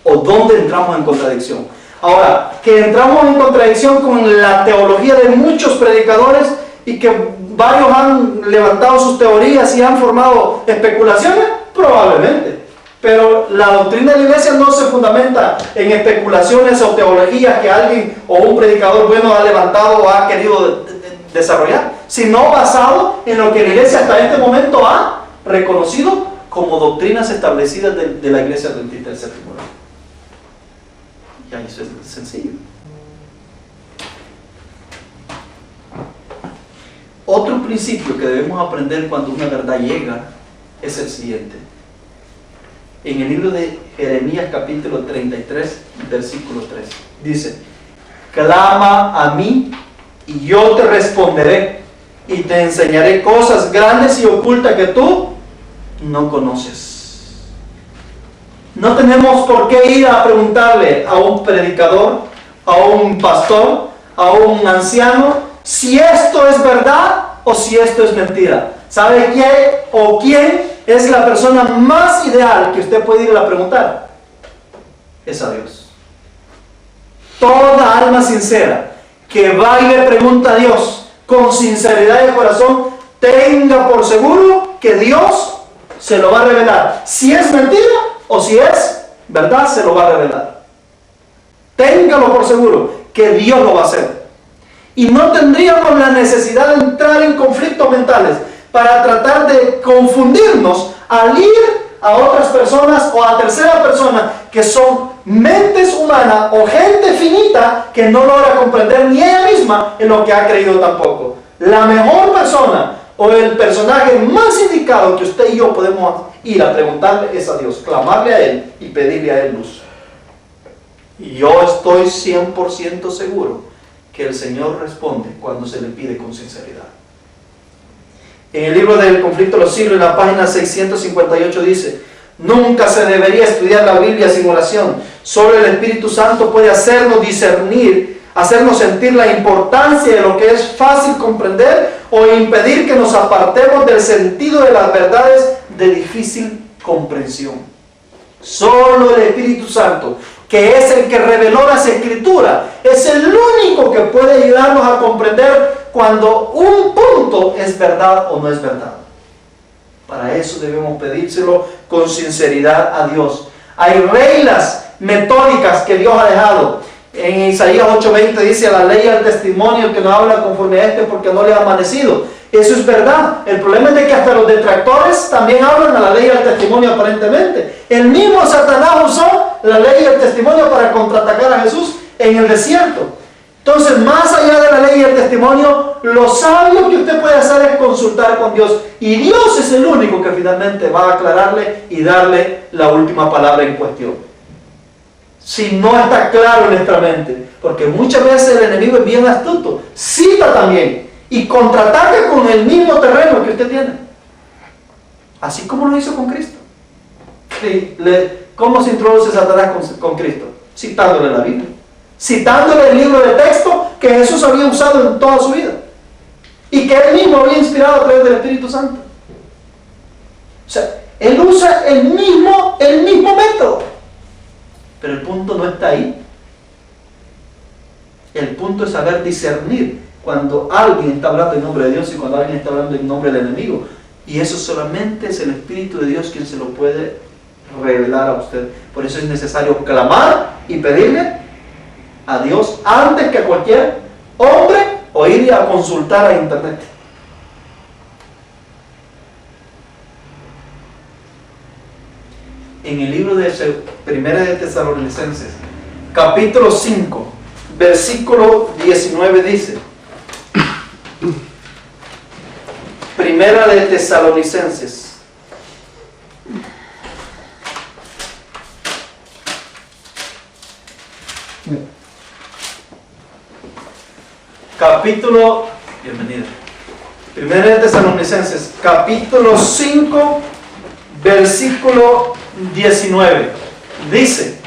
Speaker 1: ¿O dónde entramos en contradicción? Ahora, que entramos en contradicción con la teología de muchos predicadores y que varios han levantado sus teorías y han formado especulaciones, probablemente. Pero la doctrina de la iglesia no se fundamenta en especulaciones o teologías que alguien o un predicador bueno ha levantado o ha querido desarrollar, sino basado en lo que la iglesia hasta este momento ha reconocido como doctrinas establecidas de la iglesia adventista del séptimo día. Y ahí eso es sencillo. Otro principio que debemos aprender cuando una verdad llega es el siguiente. En el libro de Jeremías capítulo 33, versículo 3, dice: clama a mí y yo te responderé y te enseñaré cosas grandes y ocultas que tú no conoces. No tenemos por qué ir a preguntarle a un predicador, a un pastor, a un anciano, si esto es verdad o si esto es mentira. ¿Sabe qué o quién es la persona más ideal que usted puede ir a preguntar? Es a Dios. Toda alma sincera que va y le pregunta a Dios con sinceridad de corazón, tenga por seguro que Dios se lo va a revelar. Si es mentira o si es verdad, se lo va a revelar. Téngalo por seguro que Dios lo va a hacer. Y no tendríamos la necesidad de entrar en conflictos mentales para tratar de confundirnos al ir a otras personas o a tercera persona que son mentes humanas o gente finita que no logra comprender ni ella misma en lo que ha creído tampoco. La mejor persona o el personaje más indicado que usted y yo podemos ir a preguntarle es a Dios, clamarle a Él y pedirle a Él luz. Y yo estoy 100% seguro que el Señor responde cuando se le pide con sinceridad. En el libro del Conflicto de los Siglos, en la página 658 dice: nunca se debería estudiar la Biblia sin oración. Solo el Espíritu Santo puede hacernos discernir, hacernos sentir la importancia de lo que es fácil comprender o impedir que nos apartemos del sentido de las verdades de difícil comprensión. Solo el Espíritu Santo, que es el que reveló las Escrituras, es el único que puede ayudarnos a comprender cuando un punto es verdad o no es verdad. Para eso debemos pedírselo con sinceridad a Dios. Hay reglas metódicas que Dios ha dejado. En Isaías 8:20 dice: la ley y el testimonio, el que no habla conforme a este porque no le ha amanecido. Eso es verdad. El problema es de que hasta los detractores también hablan a la ley y al testimonio aparentemente. El mismo Satanás usó la ley y el testimonio para contraatacar a Jesús en el desierto. Entonces, más allá de la ley y el testimonio, lo sabio que usted puede hacer es consultar con Dios. Y Dios es el único que finalmente va a aclararle y darle la última palabra en cuestión. Si no está claro en nuestra mente, porque muchas veces el enemigo es bien astuto, cita también y contraataca con el mismo terreno que usted tiene. Así como lo hizo con Cristo. ¿Cómo se introduce Satanás con Cristo? Citándole la Biblia. Citándole el libro de texto que Jesús había usado en toda su vida. Y que él mismo había inspirado a través del Espíritu Santo. O sea, él usa el mismo método. Pero el punto no está ahí. El punto es saber discernir cuando alguien está hablando en nombre de Dios y cuando alguien está hablando en nombre del enemigo. Y eso solamente es el Espíritu de Dios quien se lo puede revelar a usted. Por eso es necesario clamar y pedirle a Dios antes que a cualquier hombre o ir a consultar a internet. En el libro de Primera de Tesalonicenses, capítulo 5, versículo 19 dice: Primera de Tesalonicenses, capítulo, bienvenido. Primera de Tesalonicenses, capítulo 5, versículo 19. Dice: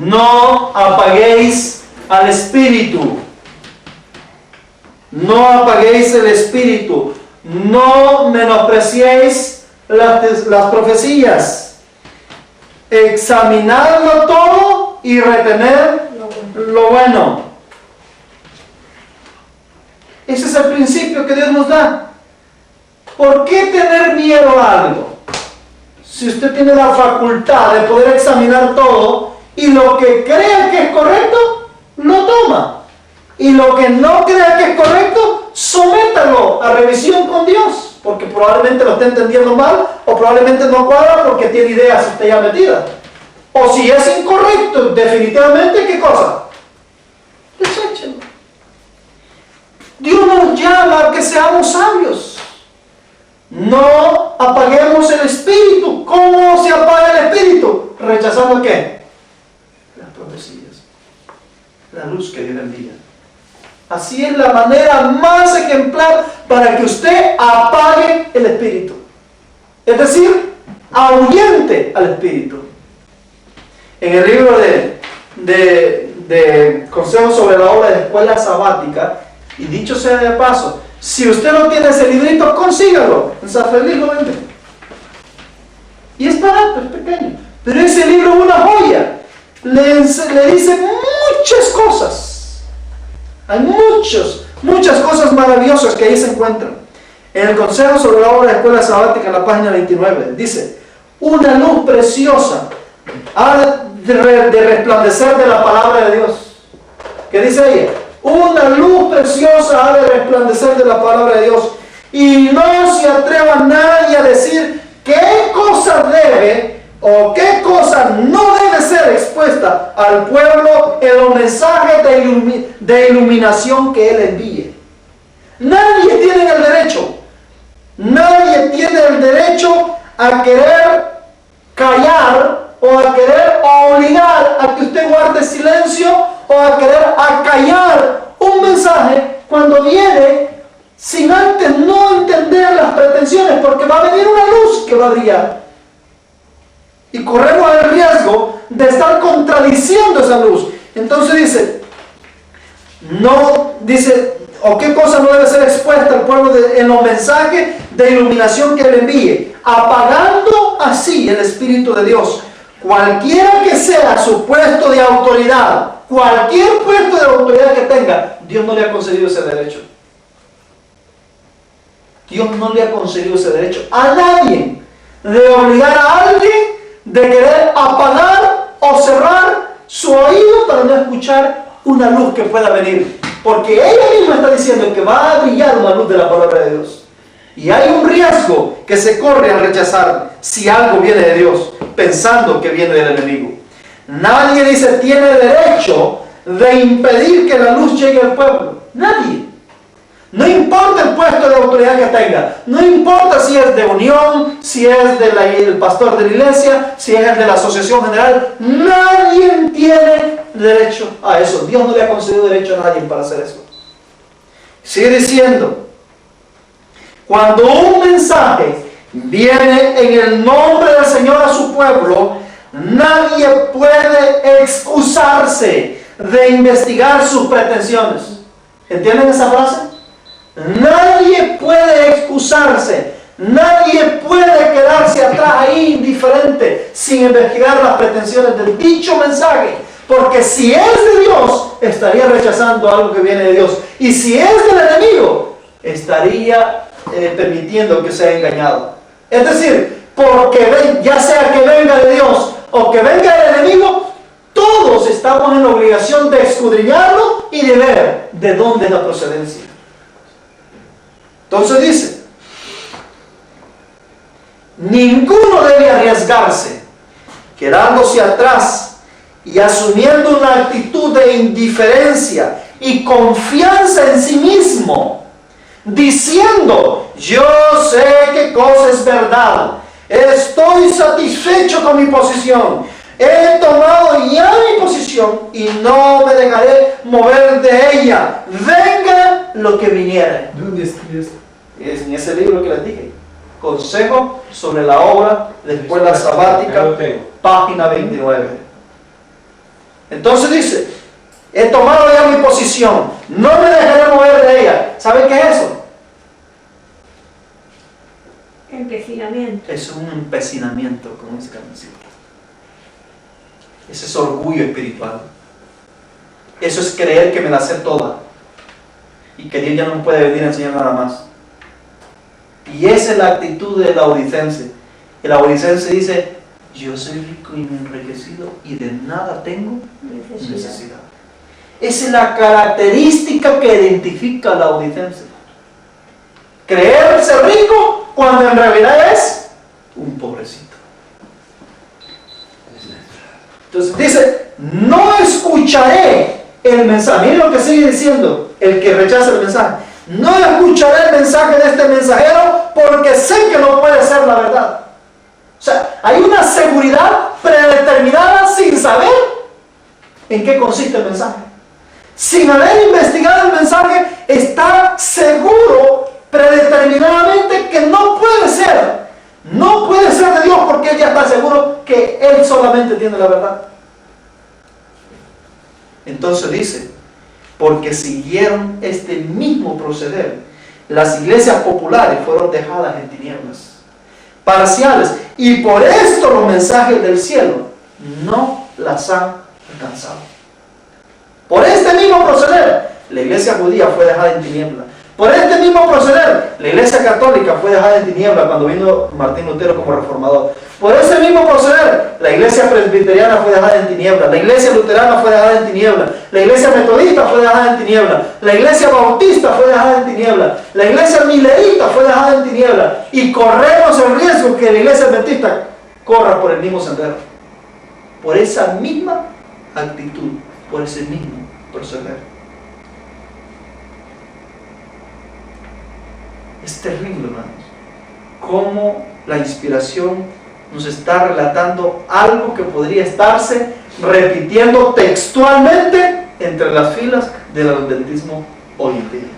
Speaker 1: no apaguéis al espíritu. No apaguéis el espíritu. No menospreciéis las profecías. Examinadlo todo y retener lo bueno. Ese es el principio que Dios nos da. ¿Por qué tener miedo a algo? Si usted tiene la facultad de poder examinar todo y lo que crea que es correcto, lo toma. Y lo que no crea que es correcto, sométalo a revisión con Dios. Porque probablemente lo esté entendiendo mal o probablemente no cuadra porque tiene ideas usted ya metida. O si es incorrecto, definitivamente, ¿qué cosa? Deséchelo. Dios nos llama a que seamos sabios. No apaguemos el espíritu. ¿Cómo se apaga el espíritu? ¿Rechazando qué? Las profecías. La luz que Dios envía. Así es la manera más ejemplar para que usted apague el espíritu. Es decir, ahuyente al espíritu. En el libro de Consejos sobre la obra de escuela sabática, y dicho sea de paso, si usted no tiene ese librito, consígalo. En San Feliz lo vende. Y es barato, es pequeño. Pero ese libro es una joya. Le dice muchas cosas. Hay muchas cosas maravillosas que ahí se encuentran. En el Consejo sobre la obra de escuela sabática, en la página 29, dice: una luz preciosa ha de resplandecer de la palabra de Dios. ¿Qué dice ella? Una luz preciosa ha de resplandecer de la palabra de Dios. Y no se atreva nadie a decir qué cosa debe o qué cosa no debe ser expuesta al pueblo en los mensajes de iluminación que Él envíe. Nadie tiene el derecho a querer callar o a querer obligar a que usted guarde silencio o a querer acallar un mensaje cuando viene sin antes no entender las pretensiones, porque va a venir una luz que va a brillar. Y corremos el riesgo de estar contradiciendo esa luz. Entonces dice, o qué cosa no debe ser expuesta al pueblo en los mensajes de iluminación que Él envíe, apagando así el Espíritu de Dios. Cualquiera que sea su puesto de autoridad, cualquier puesto de autoridad que tenga, Dios no le ha concedido ese derecho. Dios no le ha concedido ese derecho a nadie de obligar a alguien de querer apagar o cerrar su oído para no escuchar una luz que pueda venir porque ella misma está diciendo que va a brillar una luz de la palabra de Dios. Y hay un riesgo que se corre al rechazar si algo viene de Dios, pensando que viene del enemigo. Nadie, dice, tiene derecho de impedir que la luz llegue al pueblo. Nadie. No importa el puesto de autoridad que tenga, no importa si es de unión, si es del pastor de la iglesia, si es de la asociación general, nadie tiene derecho a eso. Dios no le ha concedido derecho a nadie para hacer eso. Sigue diciendo, cuando un mensaje viene en el nombre del Señor a su pueblo, nadie puede excusarse de investigar sus pretensiones. ¿Entienden esa frase? Nadie puede excusarse, nadie puede quedarse atrás ahí indiferente sin investigar las pretensiones del dicho mensaje, porque si es de Dios, estaría rechazando algo que viene de Dios, y si es del enemigo, estaría permitiendo que sea engañado. Es decir, porque ya sea que venga de Dios o que venga del enemigo, todos estamos en la obligación de escudriñarlo y de ver de dónde es la procedencia. Entonces dice, ninguno debe arriesgarse, quedándose atrás y asumiendo una actitud de indiferencia y confianza en sí mismo, diciendo, yo sé qué cosa es verdad, estoy satisfecho con mi posición, he tomado ya mi posición y no me dejaré mover de ella, venga lo que viniere.
Speaker 4: ¿Dónde escribes?
Speaker 1: Es en ese libro que les dije, Consejo sobre la obra de escuela sabática, página 29. Entonces dice, he tomado ya mi posición, no me dejaré mover de ella. ¿Saben qué es eso?
Speaker 2: Empecinamiento.
Speaker 1: Es un empecinamiento, como dice Carmencita. Ese es orgullo espiritual. Eso es creer que me la sé toda y que Dios ya no puede venir a enseñar nada más. Y esa es la actitud del laodicense. El laodicense dice, yo soy rico y enriquecido y de nada tengo necesidad. Esa es la característica que identifica al laodicense. Creerse rico cuando en realidad es un pobrecito. Entonces dice, no escucharé el mensaje. Miren lo que sigue diciendo el que rechaza el mensaje. No escucharé el mensaje de este mensajero porque sé que no puede ser la verdad. O sea, hay una seguridad predeterminada sin saber en qué consiste el mensaje. Sin haber investigado el mensaje, está seguro predeterminadamente que no puede ser. No puede ser de Dios porque él ya está seguro que él solamente tiene la verdad. Entonces dice, porque siguieron este mismo proceder, las iglesias populares fueron dejadas en tinieblas parciales, y por esto los mensajes del cielo no las han alcanzado. Por este mismo proceder, la iglesia judía fue dejada en tinieblas. Por este mismo proceder, la iglesia católica fue dejada en tinieblas cuando vino Martín Lutero como reformador. Por ese mismo proceder, la iglesia presbiteriana fue dejada en tinieblas, la iglesia luterana fue dejada en tinieblas, la iglesia metodista fue dejada en tinieblas, la iglesia bautista fue dejada en tinieblas, la iglesia milerita fue dejada en tinieblas, y corremos el riesgo que la iglesia adventista corra por el mismo sendero, por esa misma actitud, por ese mismo proceder. Es terrible, hermanos, cómo la inspiración nos está relatando algo que podría estarse repitiendo textualmente entre las filas del adventismo hoy en día.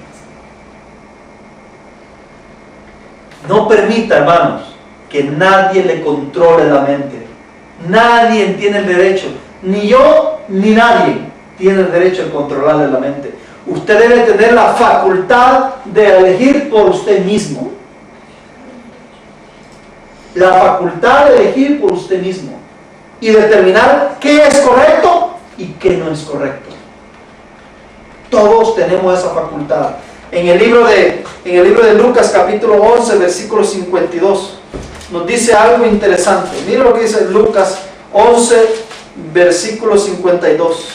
Speaker 1: No permita, hermanos, que nadie le controle la mente. Nadie tiene el derecho, ni yo ni nadie tiene el derecho de controlarle la mente. Usted debe tener la facultad de elegir por usted mismo. La facultad de elegir por usted mismo y determinar qué es correcto y qué no es correcto. Todos tenemos esa facultad. En el libro de Lucas capítulo 11 versículo 52 nos dice algo interesante. Mira lo que dice Lucas 11 versículo 52.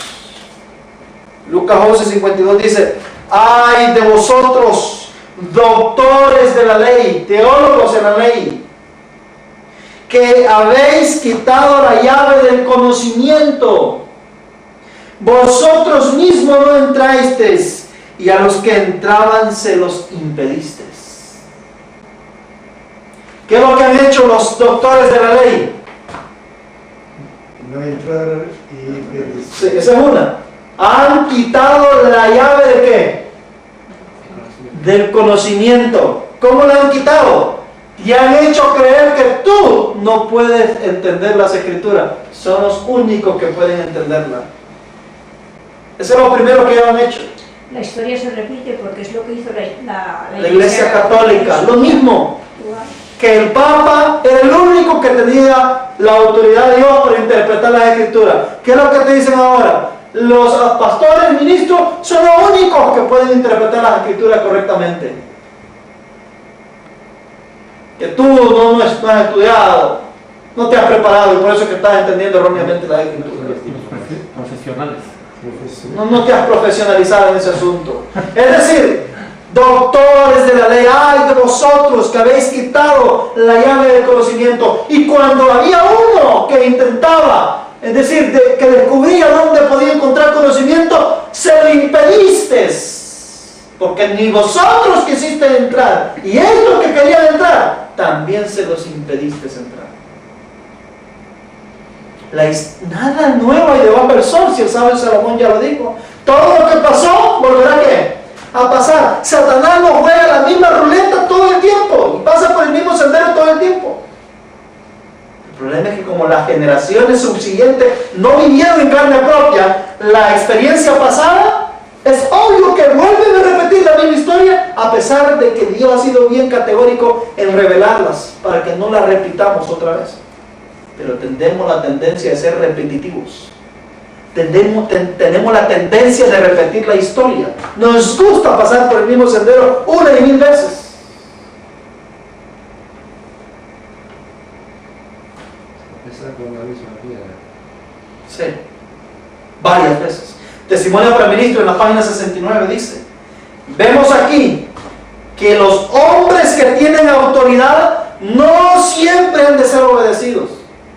Speaker 1: Lucas 11:52 dice: ay de vosotros, doctores de la ley, teólogos en la ley, que habéis quitado la llave del conocimiento. Vosotros mismos no entrasteis, y a los que entraban se los impedisteis. ¿Qué es lo que han hecho los doctores de la ley?
Speaker 4: No entrar y pedir.
Speaker 1: Sí, esa es una. Han quitado la llave de ¿qué? Del conocimiento. ¿Cómo la han quitado? Y han hecho creer que tú no puedes entender las Escrituras. Son los únicos que pueden entenderla. Eso es lo primero que ellos han hecho.
Speaker 2: La historia se repite porque es lo que hizo
Speaker 1: La Iglesia Católica, lo mismo.
Speaker 2: Igual.
Speaker 1: Que el Papa era el único que tenía la autoridad de Dios para interpretar las Escrituras. ¿Qué es lo que te dicen ahora? Los pastores, ministros, son los únicos que pueden interpretar las Escrituras correctamente. Que tú no has estudiado, no te has preparado y por eso es que estás entendiendo erróneamente las Escrituras.
Speaker 5: Profesionales.
Speaker 1: No te has profesionalizado en ese asunto. Es decir, doctores de la ley, ay de vosotros que habéis quitado la llave del conocimiento. Y cuando había uno que intentaba, es decir, que descubría dónde podía encontrar conocimiento, se lo impediste, porque ni vosotros quisiste entrar, y estos que querían entrar, también se los impediste entrar. Nada nuevo hay debajo del sol, si el sabio Salomón ya lo dijo. Todo lo que pasó, volverá ¿qué? A pasar. Satanás no juega la misma ruleta todo el tiempo, y pasa por el mismo sendero todo el tiempo. El problema es que como las generaciones subsiguientes no vivieron en carne propia la experiencia pasada, es obvio que vuelven a repetir la misma historia, a pesar de que Dios ha sido bien categórico en revelarlas, para que no las repitamos otra vez. Pero tenemos la tendencia de ser repetitivos. Tenemos la tendencia de repetir la historia. Nos gusta pasar por el mismo sendero una y mil veces.
Speaker 3: Empezar con la misma piedra.
Speaker 1: Sí, varias veces. Testimonio para ministro en la página 69 dice: vemos aquí que los hombres que tienen autoridad no siempre han de ser obedecidos.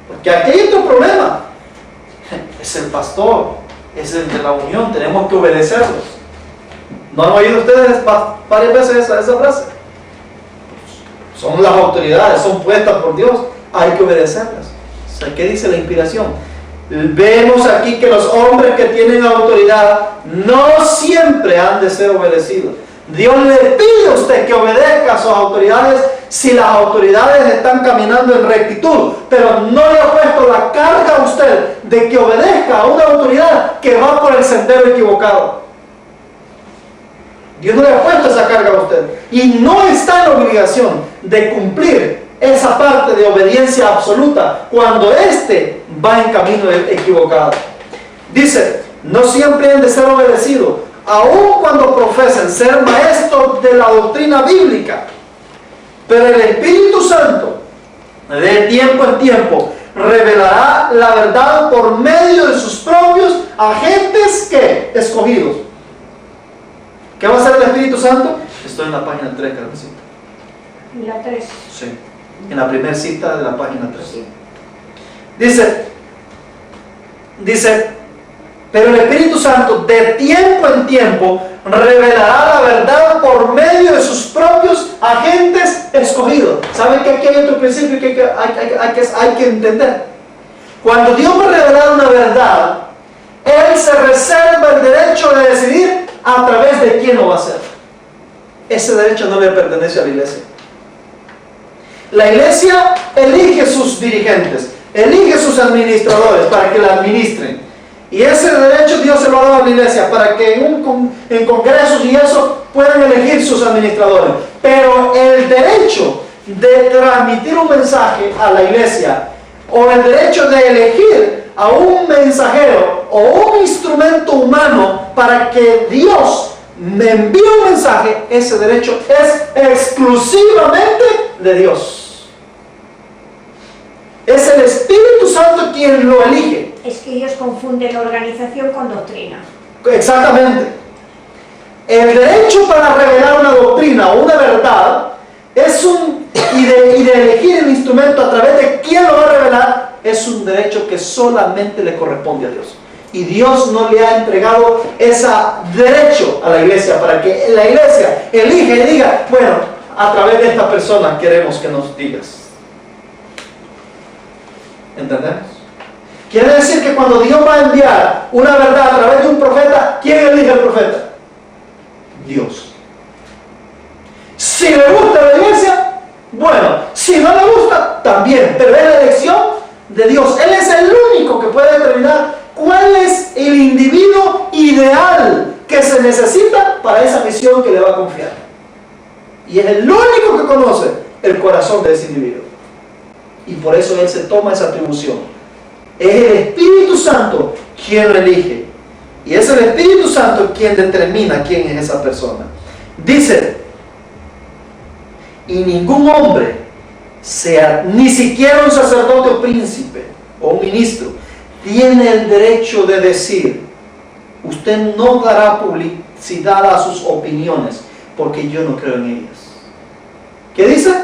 Speaker 1: Porque aquí hay otro problema. Es el pastor, es el de la unión, tenemos que obedecerlos. ¿No han oído ustedes varias veces esa frase? Son las autoridades, son puestas por Dios, hay que obedecerlas. O sea, ¿qué dice la inspiración? Vemos aquí que los hombres que tienen autoridad no siempre han de ser obedecidos. Dios le pide a usted que obedezca a sus autoridades si las autoridades están caminando en rectitud, pero no le ha puesto la carga a usted de que obedezca a una autoridad que va por el sendero equivocado. Dios no le ha puesto esa carga a usted y no está en obligación de cumplir esa parte de obediencia absoluta cuando éste va en camino equivocado. Dice: no siempre han de ser obedecidos, aun cuando profesen ser maestros de la doctrina bíblica. Pero el Espíritu Santo, de tiempo en tiempo, revelará la verdad por medio de sus propios agentes que escogidos. ¿Qué va a hacer el Espíritu Santo? Estoy en la página 3, Carmencita.
Speaker 2: Y la 3.
Speaker 1: Sí, en la primera cita de la página 3. Dice, pero el Espíritu Santo de tiempo en tiempo revelará la verdad por medio de sus propios agentes escogidos. ¿Saben que aquí hay otro principio que hay que entender? Cuando Dios va a revelar una verdad, Él se reserva el derecho de decidir a través de quién lo va a hacer. Ese derecho no le pertenece a la iglesia. La iglesia elige sus dirigentes, elige sus administradores para que la administren. Y ese derecho Dios se lo ha dado a la iglesia para que en congresos y eso puedan elegir sus administradores. Pero el derecho de transmitir un mensaje a la iglesia o el derecho de elegir a un mensajero o un instrumento humano para que Dios me envíe un mensaje, ese derecho es exclusivamente de Dios. Es el Espíritu Santo quien lo elige.
Speaker 2: Es que ellos confunden organización con doctrina.
Speaker 1: Exactamente. El derecho para revelar una doctrina o una verdad y de elegir el instrumento a través de quién lo va a revelar, es un derecho que solamente le corresponde a Dios. Y Dios no le ha entregado ese derecho a la iglesia para que la iglesia elija y diga, bueno, a través de esta persona queremos que nos digas. ¿Entendemos? Quiere decir que cuando Dios va a enviar una verdad a través de un profeta, ¿quién elige al profeta? Dios. Si le gusta la iglesia, bueno. Si no le gusta, también. Pero es la elección de Dios. Él es el único que puede determinar cuál es el individuo ideal que se necesita para esa misión que le va a confiar. Y es el único que conoce el corazón de ese individuo. Y por eso Él se toma esa atribución. Es el Espíritu Santo quien lo elige. Y es el Espíritu Santo quien determina quién es esa persona. Dice, y ningún hombre, sea ni siquiera un sacerdote o príncipe o un ministro, tiene el derecho de decir, usted no dará publicidad a sus opiniones, porque yo no creo en ellas. ¿Qué dice?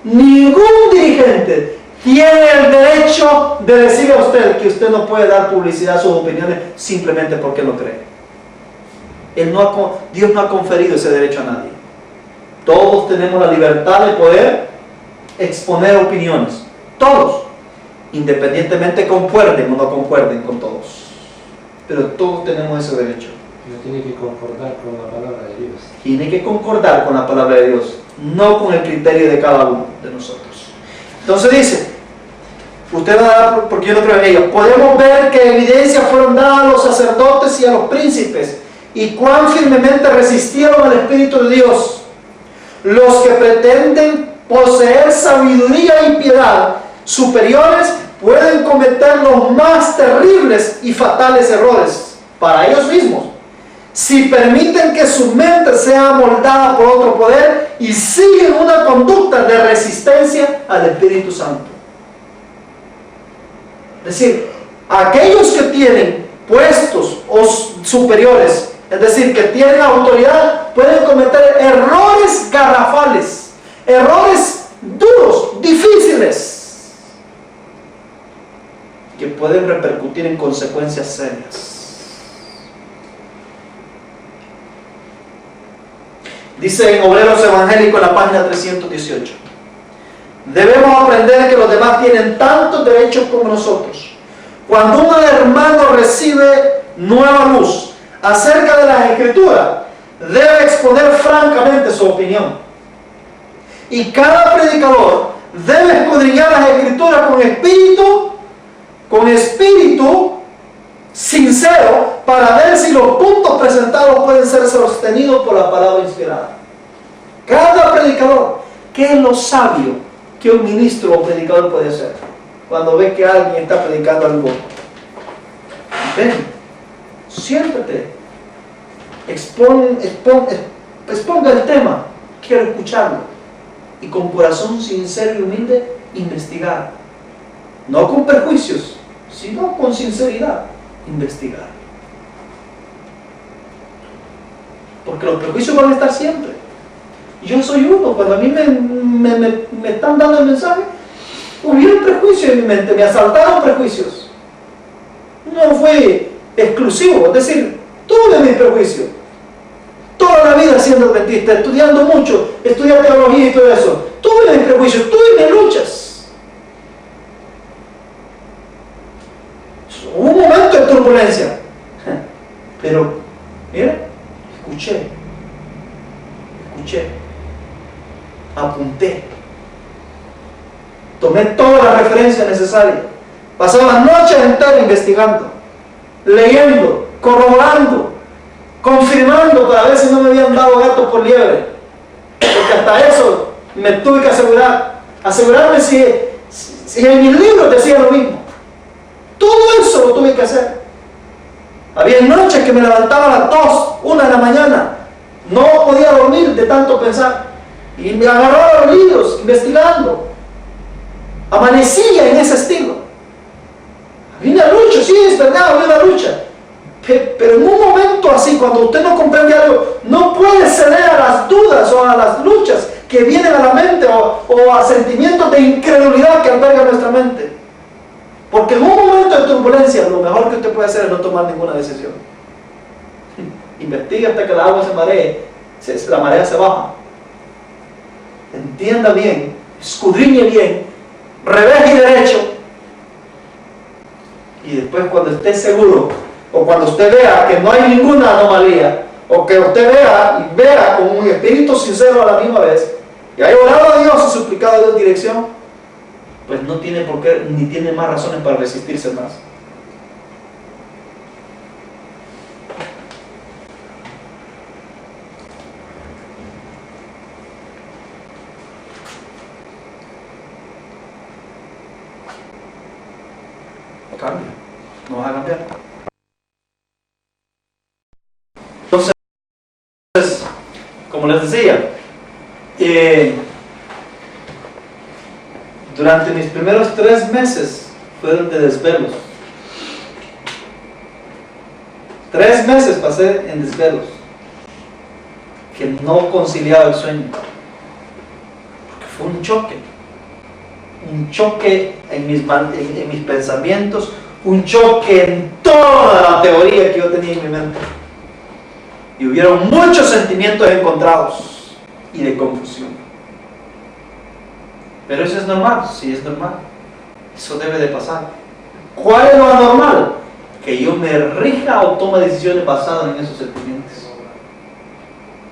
Speaker 1: Ningún dirigente tiene el derecho de decirle a usted que usted no puede dar publicidad a sus opiniones simplemente porque lo cree. Dios no ha conferido ese derecho a nadie. Todos tenemos la libertad de poder exponer opiniones. Todos. Independientemente concuerden o no concuerden con todos. Pero todos tenemos ese derecho.
Speaker 3: Pero tiene que concordar con la palabra de Dios.
Speaker 1: Tiene que concordar con la palabra de Dios, no con el criterio de cada uno de nosotros. Entonces dice, usted va a dar, porque yo no creo en ello. Podemos ver que evidencias fueron dadas a los sacerdotes y a los príncipes, y cuán firmemente resistieron al Espíritu de Dios. Los que pretenden poseer sabiduría y piedad superiores pueden cometer los más terribles y fatales errores para ellos mismos si permiten que su mente sea amoldada por otro poder y siguen una conducta de resistencia al Espíritu Santo. Es decir, aquellos que tienen puestos o superiores, es decir, que tienen autoridad, pueden cometer errores garrafales, errores duros, difíciles, que pueden repercutir en consecuencias serias. Dice en Obreros Evangélicos, en la página 318, debemos aprender que los demás tienen tantos derechos como nosotros. Cuando un hermano recibe nueva luz acerca de las Escrituras, debe exponer francamente su opinión. Y cada predicador debe escudriñar las Escrituras con espíritu sincero, para ver si los puntos presentados pueden ser sostenidos por la palabra inspirada. Cada predicador, ¿qué es lo sabio que un ministro o predicador puede hacer? Cuando ve que alguien está predicando algo, ven, siéntate, exponga el tema, quiero escucharlo, y con corazón sincero y humilde investigar, no con prejuicios, sino con sinceridad, investigar. Porque los prejuicios van a estar siempre. Yo soy uno. Cuando a mí me están dando el mensaje, hubieron prejuicios en mi mente, me asaltaron prejuicios. No fue exclusivo, es decir, tuve mis prejuicios. Toda la vida siendo adventista, estudiando mucho, estudiar teología y todo eso. Tuve mis prejuicios, tuve mis luchas. Hubo un momento de turbulencia. Pero, mira, escuché, apunté, tomé todas las referencias necesarias, pasaba las noches enteras investigando, leyendo, corroborando, confirmando para ver si no me habían dado gato por liebre, porque hasta eso me tuve que asegurarme si en mis libros decía lo mismo. Todo eso lo tuve que hacer. Había noches que me levantaba a las 2, 1 de la mañana, no podía dormir de tanto pensar, y me agarraba los libros investigando. Amanecía en ese estilo. Había una lucha, sí, es verdad, había una lucha, Pero en un momento así, cuando usted no comprende algo, no puede ceder a las dudas o a las luchas que vienen a la mente o a sentimientos de incredulidad que alberga nuestra mente. Porque en un momento de turbulencia, lo mejor que usted puede hacer es no tomar ninguna decisión. Investigue hasta que el agua se maree, la marea se baja. Entienda bien, escudriñe bien, revés y derecho. Y después, cuando esté seguro, o cuando usted vea que no hay ninguna anomalía, o que usted vea con un espíritu sincero a la misma vez, y haya orado a Dios y suplicado a Dios dirección, pues no tiene por qué, ni tiene más razones para resistirse más. Cambia, no vas a cambiar. Entonces, como les decía, durante mis primeros 3 meses fueron de desvelos. 3 meses pasé en desvelos, que no conciliaba el sueño, porque fue un choque en mis pensamientos, un choque en toda la teoría que yo tenía en mi mente. Y hubieron muchos sentimientos encontrados y de confusión. Pero eso es normal, sí es normal. Eso debe de pasar. ¿Cuál es lo anormal? Que yo me rija o tome decisiones basadas en esos sentimientos,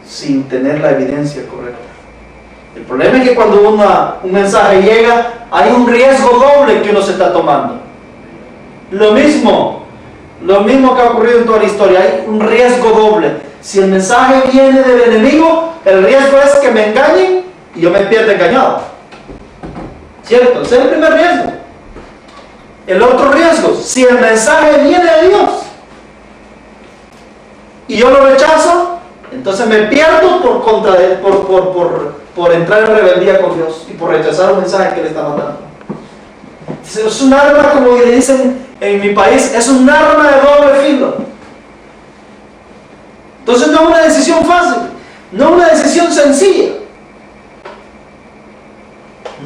Speaker 1: sin tener la evidencia correcta. El problema es que cuando un mensaje llega, hay un riesgo doble que uno se está tomando. Lo mismo que ha ocurrido en toda la historia, hay un riesgo doble. Si el mensaje viene del enemigo, el riesgo es que me engañen y yo me pierda engañado. ¿Cierto? Ese es el primer riesgo. El otro riesgo, si el mensaje viene de Dios y yo lo rechazo, entonces me pierdo por entrar en rebeldía con Dios y por rechazar un mensaje que Él está mandando. Es un arma, como le dicen en mi país, es un arma de doble filo. Entonces no es una decisión fácil, no es una decisión sencilla.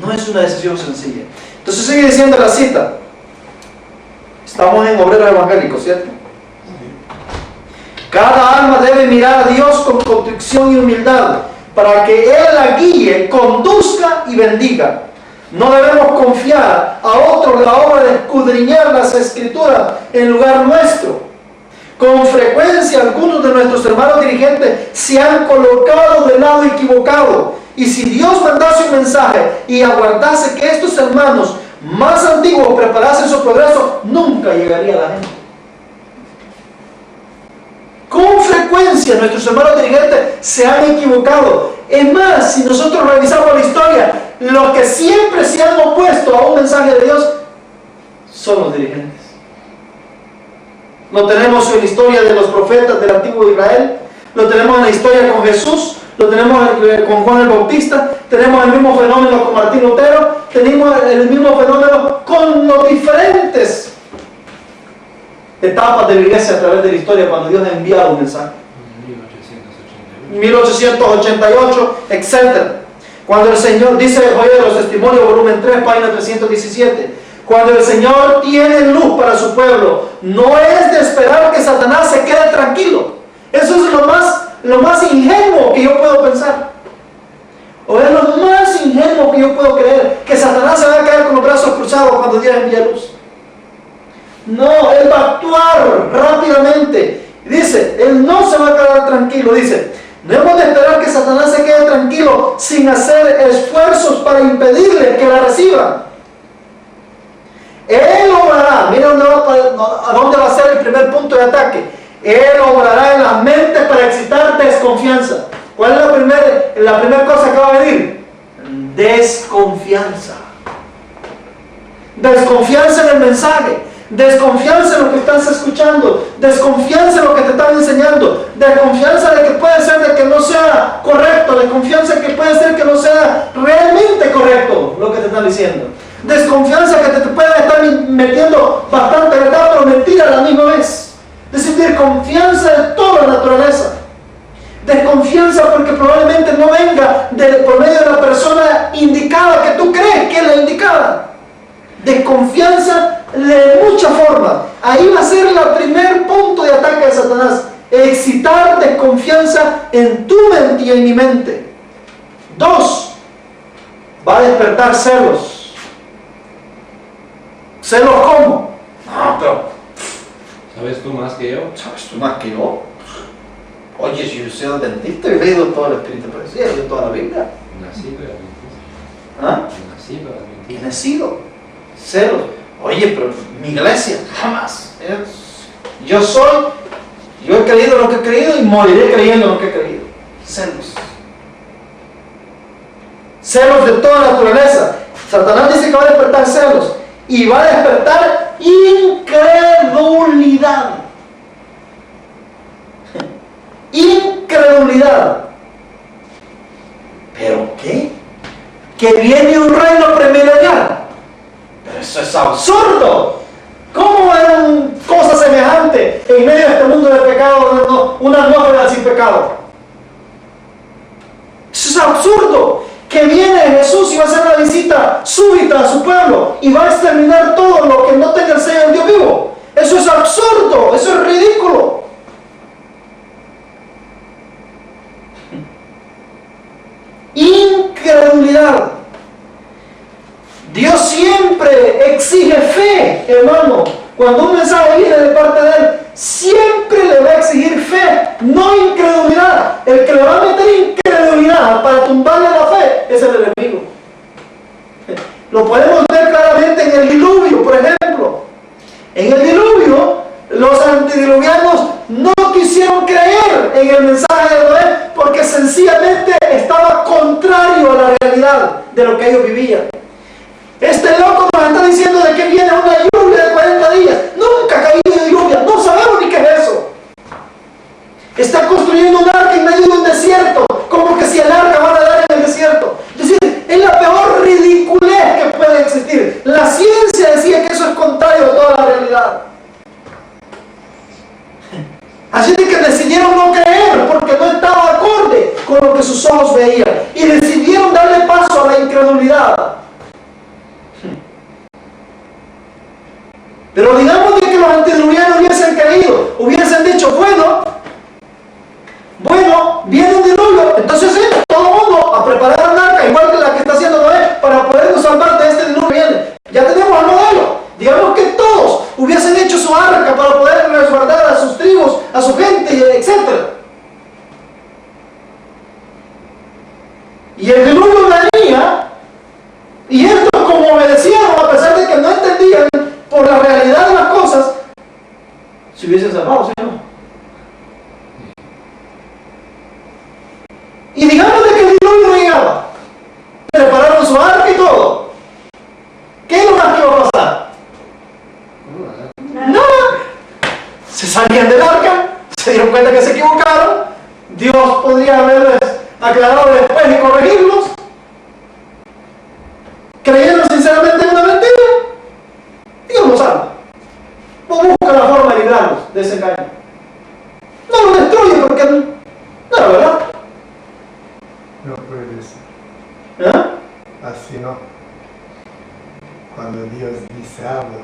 Speaker 1: No es una decisión sencilla. Entonces sigue diciendo la cita. Estamos en Obreros Evangélicos, ¿cierto? Cada alma debe mirar a Dios con contrición y humildad, para que Él la guíe, conduzca y bendiga. No debemos confiar a otros la obra de escudriñar las Escrituras en lugar nuestro. Con frecuencia algunos de nuestros hermanos dirigentes se han colocado del lado equivocado. Y si Dios mandase un mensaje y aguardase que estos hermanos más antiguos preparasen su progreso, nunca llegaría a la gente. Con frecuencia nuestros hermanos dirigentes se han equivocado. Es más, si nosotros revisamos la historia, los que siempre se han opuesto a un mensaje de Dios son los dirigentes. Lo tenemos en la historia de los profetas del antiguo Israel, lo tenemos en la historia con Jesús, lo tenemos con Juan el Bautista, tenemos el mismo fenómeno con Martín Lutero, tenemos el mismo fenómeno con los diferentes etapas de la iglesia a través de la historia cuando Dios ha enviado un mensaje. 1888, etc. Cuando el Señor, dice Joya de los Testimonios, volumen 3, página 317, cuando el Señor tiene luz para su pueblo, no es de esperar que Satanás se quede tranquilo. Eso es lo más ingenuo que yo puedo pensar. O es lo más ingenuo que yo puedo creer, que Satanás se va a quedar con los brazos cruzados cuando Dios envía luz. No, Él va a actuar rápidamente. Dice, Él no se va a quedar tranquilo. Dice, no hemos de esperar que Satanás se quede tranquilo sin hacer esfuerzos para impedirle que la reciba. Él obrará, mira a dónde va a ser el primer punto de ataque. Él obrará en las mentes para excitar desconfianza. ¿Cuál es la primera cosa que va a venir? Desconfianza. Desconfianza en el mensaje, desconfianza en lo que estás escuchando, desconfianza en lo que te están enseñando, desconfianza de que puede ser de que no sea correcto, desconfianza de que puede ser que no sea realmente correcto lo que te están diciendo, desconfianza que te pueden estar metiendo bastante verdad pero mentira a la misma vez. Es decir, desconfianza de toda naturaleza. Desconfianza porque probablemente no venga por medio de la persona indicada que tú crees que es la indicada. Desconfianza de muchas formas. Ahí va a ser el primer punto de ataque de Satanás. Excitar desconfianza en tu mente y en mi mente. 2. Va a despertar celos. ¿Celos cómo? No, pero
Speaker 3: ¿Sabes tú más que yo?
Speaker 1: ¿sabes tú más que yo? Oye, si yo soy dentista y he leído todo el Espíritu, pero sí, he leído toda la Biblia.
Speaker 3: Nacido y adventista.
Speaker 1: ¿Ah?
Speaker 3: Nacido
Speaker 1: Y
Speaker 3: adventista.
Speaker 1: nacido. Celos. Oye, pero mi iglesia, jamás. Yo he creído lo que he creído y moriré creyendo lo que he creído. Celos. Celos de toda naturaleza. Satanás dice que va a despertar celos. Y va a despertar incredulidad. Incredulidad. ¿Pero qué? Que viene un reino premilenial. Pero eso es absurdo. ¿Cómo era una cosa semejante en medio de este mundo de pecado, una atmósfera sin pecado? Eso es absurdo. Que viene Jesús y va a hacer una visita súbita a su pueblo y va a exterminar todo lo que no tenga el sello del Dios vivo. Eso es absurdo, eso es ridículo. Incredulidad. Dios siempre exige fe, hermano. Cuando un mensaje viene de parte de Él, siempre le va a exigir fe, no incredulidad. El que le va a meter incredulidad para tumbarle la fe es el enemigo. Lo podemos ver claramente en el diluvio, por ejemplo. En el diluvio, los antediluvianos no quisieron creer en el mensaje de Noé porque sencillamente estaba contrario a la realidad de lo que ellos vivían. Este loco nos está diciendo de que viene una lluvia de 40 días. Nunca ha caído lluvia, no sabemos ni qué es eso. Está construyendo un arca en medio de un desierto, como que si el arca va a nadar en el desierto. Es decir, es la peor ridiculez que puede existir. La ciencia decía que eso es contrario a toda la realidad. Así de que decidieron no creer porque no estaba acorde con lo que sus ojos veían. Y decidieron darle paso a la incredulidad. Pero digamos de que los antediluvianos hubiesen creído, hubiesen dicho, bueno, viene un diluvio, entonces todo el mundo a preparar un arca, igual que la que está haciendo Noé, para podernos salvar de este diluvio viene. Ya tenemos el modelo. Digamos que todos hubiesen hecho su arca para poder resguardar a sus tribus, a su gente, etc. Y el diluvio venía, y estos como obedecieron, a pesar de que no entendían por la realidad de las cosas, se hubiesen salvado, ¿sí o no? Y digamos de que el diluvio no llegaba. Prepararon su arca y todo. ¿Qué es lo más que iba a pasar? Nada. Se salían del arca, se dieron cuenta que se equivocaron. Dios podría haberles aclarado después y corregirlos. Creyeron sinceramente en una mentira. Dios los salva. O busca la forma de librarlos de ese engaño. No los destruye porque no era verdad.
Speaker 4: No puede ser.
Speaker 1: ¿Ah?
Speaker 4: Así no. Cuando Dios dice algo.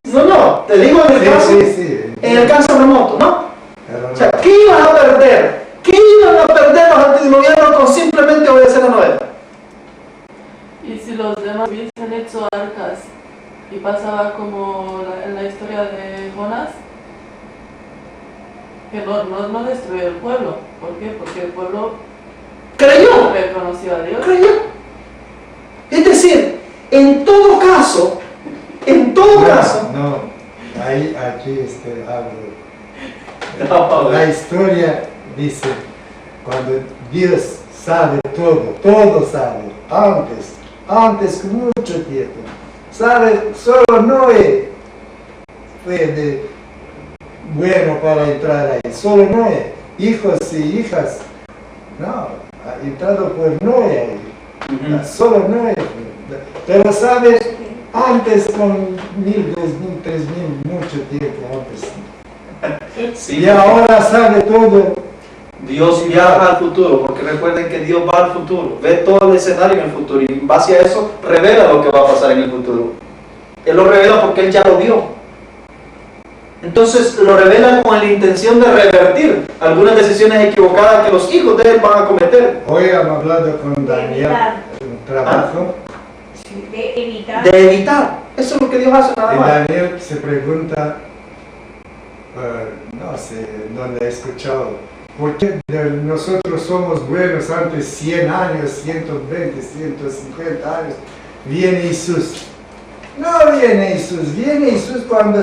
Speaker 1: No, te digo en el caso,
Speaker 4: Sí.
Speaker 1: en el caso remoto, ¿no?
Speaker 4: Pero no.
Speaker 1: O sea, ¿qué iban a perder? ¿Qué iban a perder los antediluvianos con simplemente obedecer a Noé?
Speaker 5: Y si los demás hubiesen hecho arcas y pasaba como en la historia de Jonás, que no destruyó el pueblo. ¿Por qué? Porque el pueblo
Speaker 1: creyó.
Speaker 5: reconoció a Dios.
Speaker 1: Creyó. Es decir, en todo caso,
Speaker 4: No, aquí hablo. La historia dice, cuando Dios sabe todo sabe, antes mucho tiempo, sabe, solo Noé fue bueno para entrar ahí, solo Noé, hijos y hijas, no, ha entrado por Noé ahí, solo Noé, pero sabe, antes con 1000, 2000, 3000, mucho tiempo antes,
Speaker 1: Sí,
Speaker 4: Y ahora sabe todo.
Speaker 1: Dios viaja al futuro, porque recuerden que Dios va al futuro, ve todo el escenario en el futuro y en base a eso revela lo que va a pasar en el futuro. Él lo revela porque Él ya lo vio. Entonces lo revela con la intención de revertir algunas decisiones equivocadas que los hijos de Él van a cometer.
Speaker 4: Hoy hemos hablado con Daniel, un trabajo,
Speaker 2: Sí, de evitar.
Speaker 1: De evitar. Eso es lo que Dios hace nada
Speaker 4: y
Speaker 1: más.
Speaker 4: Daniel se pregunta, no sé dónde he escuchado, ¿por qué nosotros somos buenos antes 100 años, 120, 150 años? Viene Jesús. No viene Jesús cuando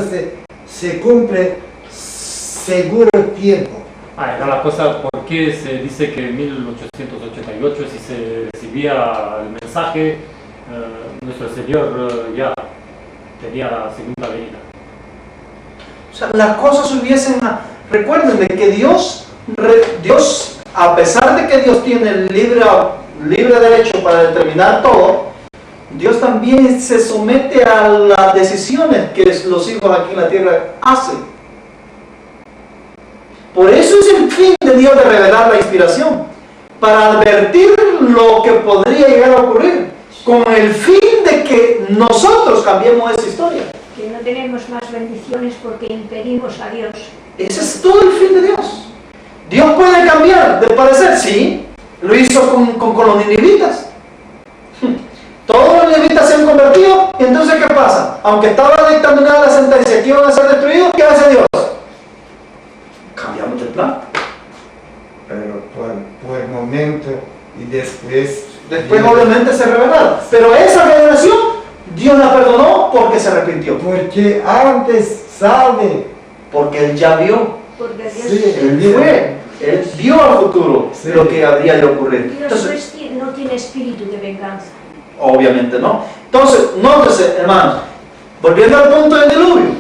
Speaker 4: se cumple seguro tiempo.
Speaker 6: Era la cosa, ¿por qué se dice que en 1888, si se recibía el mensaje, nuestro Señor ya tenía la segunda venida?
Speaker 1: O sea, las cosas hubiesen... Recuerden de que Dios, a pesar de que Dios tiene el libre derecho para determinar todo, Dios también se somete a las decisiones que los hijos aquí en la tierra hacen. Por eso es el fin de Dios de revelar la inspiración, para advertir lo que podría llegar a ocurrir, con el fin de que nosotros cambiemos esa historia.
Speaker 2: Que no tenemos más bendiciones porque impedimos a Dios.
Speaker 1: Ese es todo el fin de Dios. Dios puede cambiar de parecer, sí, lo hizo con los ninivitas. Todos los ninivitas se han convertido, y entonces ¿qué pasa? Aunque estaba dictando la sentencia que iban a ser destruidos, ¿qué hace Dios? Cambiamos de plan.
Speaker 4: Pero por momento y después
Speaker 1: Obviamente se revelaron. Pero esa generación, Dios la perdonó porque se arrepintió.
Speaker 4: porque antes sabe.
Speaker 1: Porque Él ya vio.
Speaker 2: Porque Dios,
Speaker 4: Sí,
Speaker 1: Él vio al futuro
Speaker 4: Sí.
Speaker 1: lo que habría de ocurrir.
Speaker 2: Dios
Speaker 1: Entonces,
Speaker 2: no tiene espíritu de venganza.
Speaker 1: obviamente no. Entonces, nótese, hermanos, volviendo al punto del diluvio,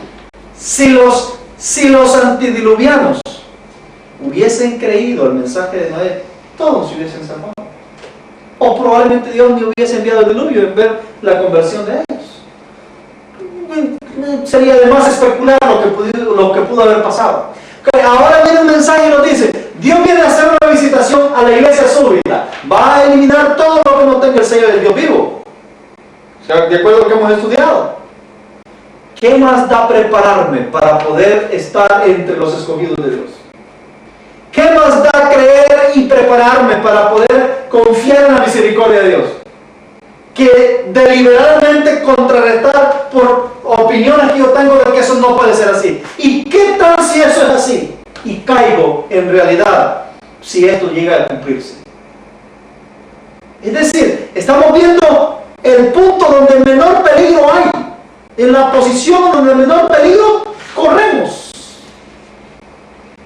Speaker 1: si los antidiluvianos hubiesen creído el mensaje de Noé, todos se hubiesen salvado. O probablemente Dios ni hubiese enviado el diluvio en ver la conversión de ellos. Sería de más especular lo que pudo haber pasado. Okay, ahora viene un mensaje y nos dice, Dios viene a hacer una visitación a la iglesia súbita, va a eliminar todo lo que no tenga el sello del Dios vivo. O sea, de acuerdo a lo que hemos estudiado. ¿Qué más da prepararme para poder estar entre los escogidos de Dios? ¿Qué más da creer y prepararme para poder confiar en la misericordia de Dios? Que deliberadamente contrarrestar por opiniones que yo tengo de que eso no puede ser así. ¿Y qué tal si eso es así? Y caigo en realidad si esto llega a cumplirse. Es decir, estamos viendo el punto donde el menor peligro hay. En la posición donde el menor peligro corremos.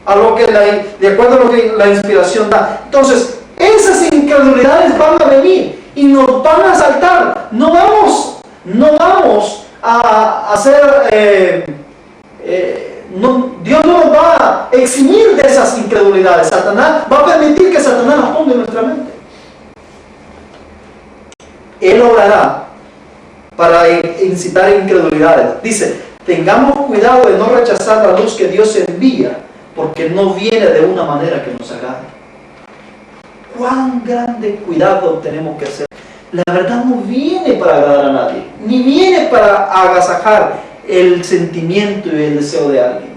Speaker 1: A lo que de acuerdo a lo que la inspiración da. Entonces, esas incredulidades van a venir y nos van a asaltar. No vamos a hacer, Dios no nos va a eximir de esas incredulidades. Satanás va a permitir que Satanás las ponga en nuestra mente. Él obrará para incitar incredulidades. Dice, tengamos cuidado de no rechazar la luz que Dios envía, porque no viene de una manera que nos agrade. ¿Cuán grande cuidado tenemos que hacer? La verdad no viene para agradar a nadie, ni viene para agasajar el sentimiento y el deseo de alguien.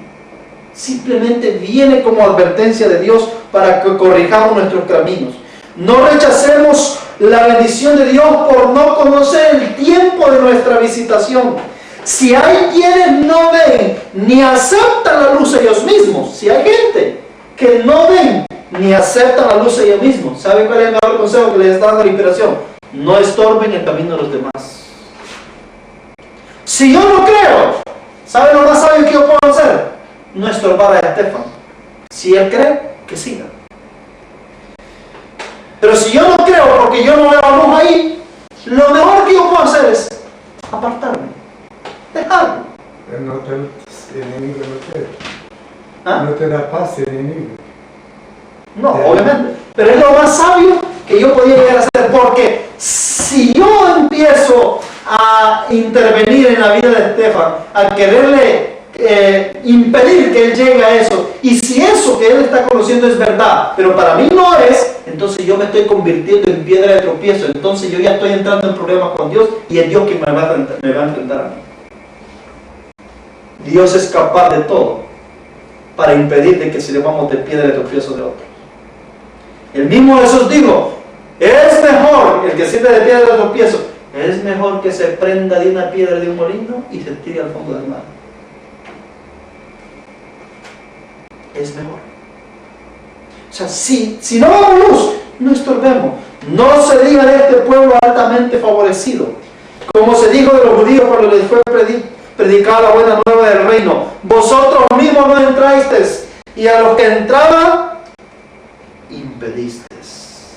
Speaker 1: Simplemente viene como advertencia de Dios para que corrijamos nuestros caminos. No rechacemos la bendición de Dios por no conocer el tiempo de nuestra visitación. Si hay quienes no ven ni aceptan la luz ellos mismos, si hay gente que no ven ni aceptan la luz ellos mismos, ¿saben cuál es el mejor consejo que les está dando la inspiración? No estorben el camino de los demás. Si yo no creo, ¿saben lo más sabio que yo puedo hacer? No estorbar a Estefan. Si él cree, que siga. Pero si yo no creo porque yo no veo la luz ahí, lo mejor que yo puedo hacer es apartarme, dejarlo.
Speaker 4: No te, el enemigo no te,
Speaker 1: ¿Ah?
Speaker 4: no te da paz el enemigo.
Speaker 1: No, obviamente. Pero es lo más sabio que yo podía llegar a hacer, porque si yo empiezo a intervenir en la vida de Estefan, a quererle impedir que él llegue a eso. Y si eso que él está conociendo es verdad, pero para mí no es, entonces yo me estoy convirtiendo en piedra de tropiezo. Entonces yo ya estoy entrando en problemas con Dios y es Dios quien me va a enfrentar a mí. Dios es capaz de todo para impedir de que sirvamos de piedra de tropiezo de otros. El mismo Jesús dijo, es mejor el que sirve de piedra de tropiezo, es mejor que se prenda de una piedra de un molino y se tire al fondo del mar. Es mejor. O sea, si no vamos luz, no estorbemos. No se diga de este pueblo altamente favorecido, como se dijo de los judíos cuando les fue predicada la buena nueva del reino. Vosotros mismos no entrasteis, y a los que entraban, impedisteis.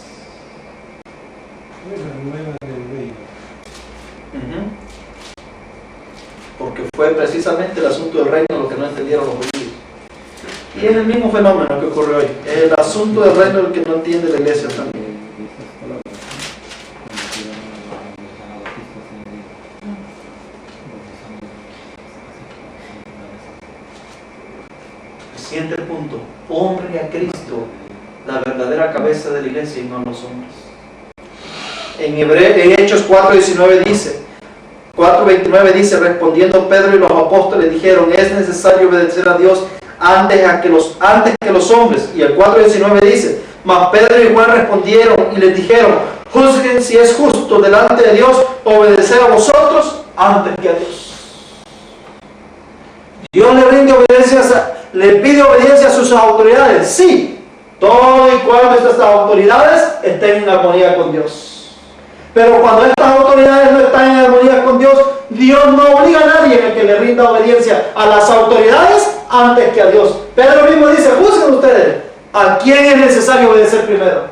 Speaker 3: Buena nueva del reino.
Speaker 1: Porque fue precisamente el asunto del reino lo que no entendieron los judíos. Y es el mismo fenómeno que ocurre hoy. El asunto del reino es el que no entiende la iglesia también. Siguiente punto. Honre a Cristo, la verdadera cabeza de la iglesia, y no a los hombres. En Hechos 4:29 dice, 4:29 dice, respondiendo Pedro y los apóstoles dijeron, es necesario obedecer a Dios antes que los hombres. Y el 4:19 dice, mas Pedro y Juan respondieron y les dijeron, juzguen si es justo delante de Dios obedecer a vosotros antes que a Dios. Dios le pide obediencia a sus autoridades, sí, todo y cuando estas autoridades estén en armonía con Dios. Pero cuando estas autoridades no están en armonía con Dios, Dios no obliga a nadie a que le rinda obediencia a las autoridades antes que a Dios. Pedro mismo dice, juzguen ustedes a quién es necesario obedecer primero.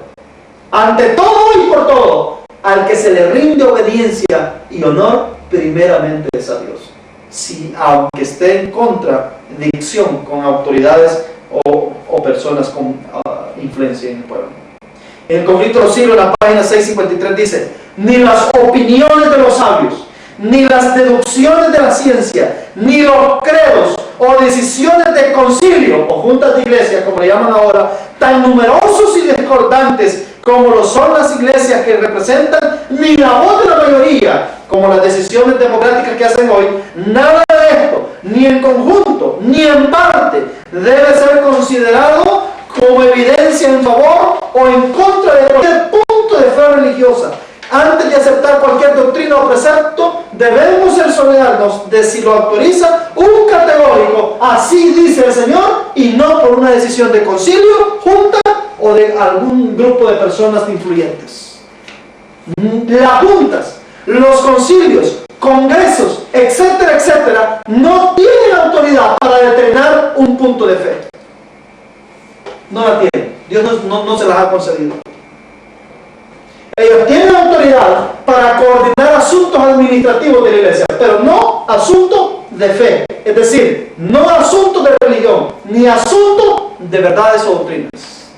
Speaker 1: Ante todo y por todo, al que se le rinde obediencia y honor, primeramente es a Dios. Si aunque esté en contradicción con autoridades o personas con influencia en el pueblo. En el conflicto de los siglos, en la página 653 dice, ni las opiniones de los sabios, ni las deducciones de la ciencia, ni los credos o decisiones de concilio o juntas de iglesia, como le llaman ahora, tan numerosos y discordantes como lo son las iglesias que representan, ni la voz de la mayoría, como las decisiones democráticas que hacen hoy, nada de esto, ni en conjunto, ni en parte, debe ser considerado como evidencia en favor o en contra de cualquier punto de fe religiosa. Antes de aceptar cualquier doctrina o precepto, debemos cerciorarnos de si lo autoriza un categórico, así dice el Señor, y no por una decisión de concilio, junta o de algún grupo de personas influyentes. Las juntas, los concilios, congresos, etcétera, etcétera, no tienen autoridad para determinar un punto de fe. No la tienen. Dios no se las ha concedido. Ellos tienen autoridad para coordinar asuntos administrativos de la iglesia, pero no asuntos de fe. Es decir, no asuntos de religión, ni asuntos de verdades o doctrinas.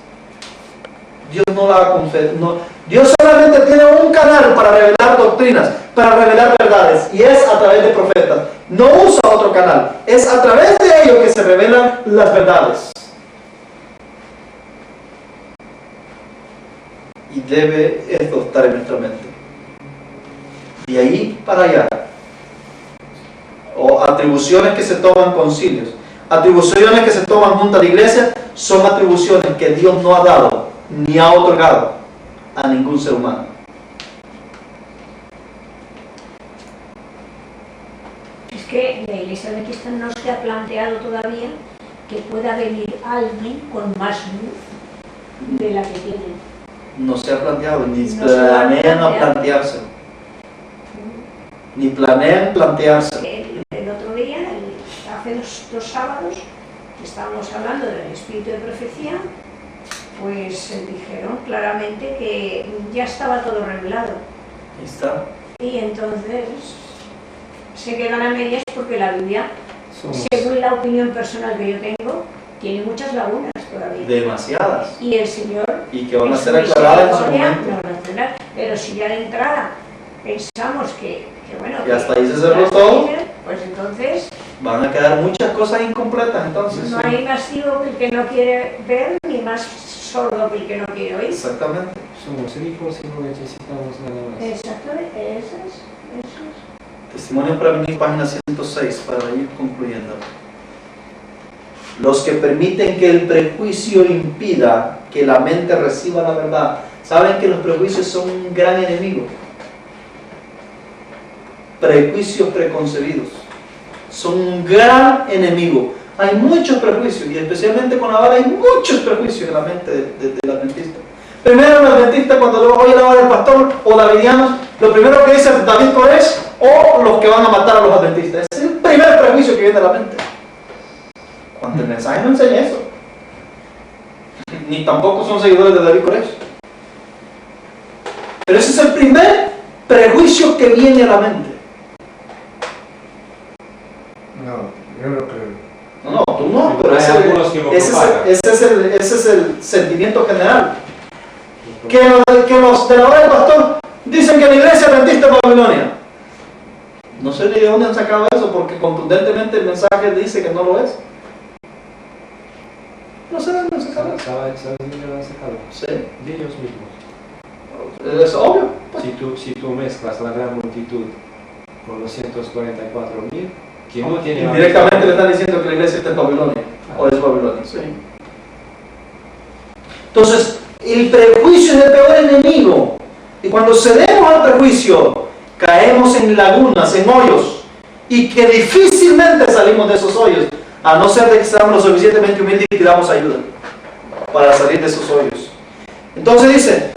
Speaker 1: Dios no la ha concedido. Dios solamente tiene un canal para revelar doctrinas, para revelar verdades, y es a través de profetas. No usa otro canal. Es a través de ellos que se revelan las verdades. Y debe esto estar en nuestra mente. De ahí para allá, o atribuciones que se toman concilios, atribuciones que se toman juntas de iglesia, son atribuciones que Dios no ha dado ni ha otorgado a ningún ser humano.
Speaker 2: Es que la Iglesia de Cristo no se ha planteado todavía que pueda venir alguien con más luz de la que tiene.
Speaker 1: No se ha planteado, ni
Speaker 2: No se ha
Speaker 1: planean a
Speaker 2: planteado.
Speaker 1: plantearse. Ni planean plantearse.
Speaker 2: El otro día, hace dos sábados, que estábamos hablando del espíritu de profecía, pues dijeron claramente que ya estaba todo revelado.
Speaker 1: Ahí está.
Speaker 2: Y entonces se quedan a medias porque la Biblia,
Speaker 3: Somos
Speaker 2: según la opinión personal que yo tengo, tiene muchas lagunas todavía.
Speaker 1: Demasiadas.
Speaker 2: Y el Señor,
Speaker 1: Y que van a
Speaker 2: en su
Speaker 1: ser aclaradas en su
Speaker 2: misericordia,
Speaker 1: momento.
Speaker 2: nos va a aclarar. Pero si ya de entrada pensamos que bueno,
Speaker 1: Y hasta ahí se
Speaker 2: que
Speaker 1: cerró
Speaker 2: hasta
Speaker 1: todo.
Speaker 2: ahí, pues entonces
Speaker 1: van a quedar muchas cosas incompletas entonces.
Speaker 2: No hay más ciego que el que no quiere ver, ni más sordo que el que no quiere oír.
Speaker 1: Exactamente.
Speaker 3: Somos ricos y no necesitamos nada más.
Speaker 2: Exactamente, eso es.
Speaker 1: Testimonio para venir, página 106, para ir concluyendo. Los que permiten que el prejuicio impida que la mente reciba la verdad, saben que los prejuicios son un gran enemigo. Prejuicios preconcebidos son un gran enemigo. Hay muchos prejuicios, y especialmente con la vara hay muchos prejuicios en la mente del adventista. Primero, el adventista, cuando oye la vara del pastor o davidianos, lo primero que dice David Koresh, o los que van a matar a los adventistas. Es el primer prejuicio que viene a la mente. Cuando el mensaje no enseña eso, ni tampoco son seguidores de David Koresh. Pero ese es el primer prejuicio que viene a la mente.
Speaker 4: No, yo no creo.
Speaker 1: No, tú no, pero
Speaker 3: Hay algunos que lo propagan.
Speaker 1: ese es el sentimiento general. Que los de la hora del pastor dicen que la iglesia adventista es Babilonia. No sé ni de dónde han sacado eso, porque contundentemente el mensaje dice que no lo es. No sé de dónde han sacado eso.
Speaker 3: ¿Sabes dónde lo han sacado?
Speaker 1: Sí,
Speaker 3: De ellos mismos.
Speaker 1: es obvio. Pues.
Speaker 3: Si tú mezclas la gran multitud con los 144.000, que no tiene...
Speaker 1: Indirectamente le están diciendo que la iglesia está en Babilonia, o es Babilonia. Sí. Entonces, el prejuicio es el peor enemigo. Y cuando cedemos al prejuicio, caemos en lagunas, en hoyos, y que difícilmente salimos de esos hoyos, a no ser de que seamos lo suficientemente humildes y pidamos ayuda para salir de esos hoyos. Entonces dice,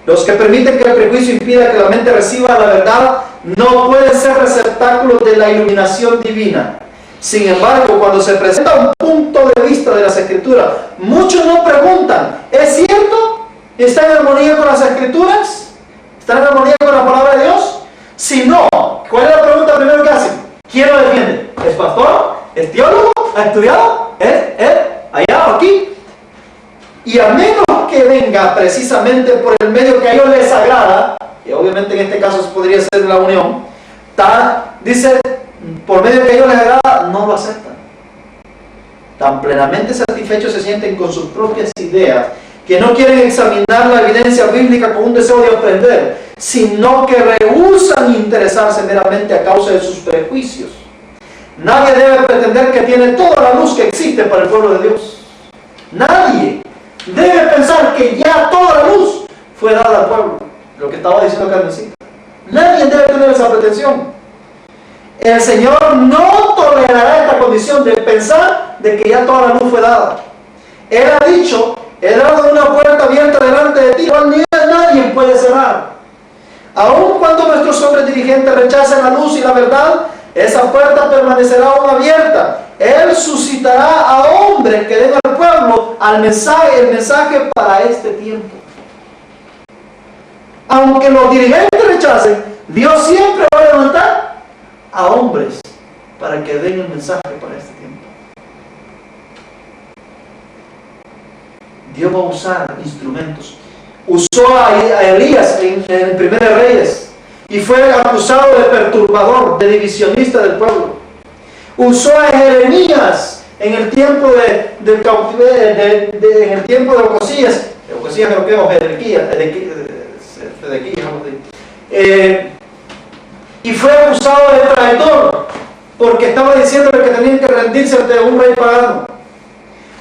Speaker 1: los que permiten que el prejuicio impida que la mente reciba la verdad no pueden ser receptáculos de la iluminación divina. Sin embargo, cuando se presenta un punto de vista de las Escrituras, muchos no preguntan, ¿es cierto? ¿Está en armonía con las Escrituras? ¿Está en armonía con la palabra de Dios? Si no, ¿cuál es la pregunta primero que hacen? ¿Quién lo defiende? ¿Es pastor? ¿Es teólogo? ¿Ha estudiado? ¿Es allá o aquí? Y a menos que venga precisamente por el medio que a ellos les agrada, y obviamente en este caso podría ser la unión, dice, por medio que a ellos les agrada, no lo aceptan. Tan plenamente satisfechos se sienten con sus propias ideas, que no quieren examinar la evidencia bíblica con un deseo de aprender, sino que rehúsan interesarse meramente a causa de sus prejuicios. Nadie debe pretender que tiene toda la luz que existe para el pueblo de Dios. Nadie debe pensar que ya toda la luz fue dada al pueblo. Lo que estaba diciendo Carmencita. Nadie debe tener esa pretensión. El Señor no tolerará esta condición de pensar de que ya toda la luz fue dada. Él ha dicho, he dado una puerta abierta delante de ti, cual nadie puede cerrar. Aun cuando nuestros hombres dirigentes rechacen la luz y la verdad, esa puerta permanecerá aún abierta. Él suscitará a hombres que den al pueblo el mensaje para este tiempo. Aunque los dirigentes rechacen, Dios siempre va a levantar a hombres para que den el mensaje para este tiempo. Dios va a usar instrumentos. Usó a Elías en 1 Reyes y fue acusado de perturbador, de divisionista del pueblo. Usó a Jeremías en el tiempo del cautiverio, en el tiempo de Ocosías creo que es Ezequías, y fue acusado de traidor porque estaba diciéndole que tenían que rendirse ante un rey pagano.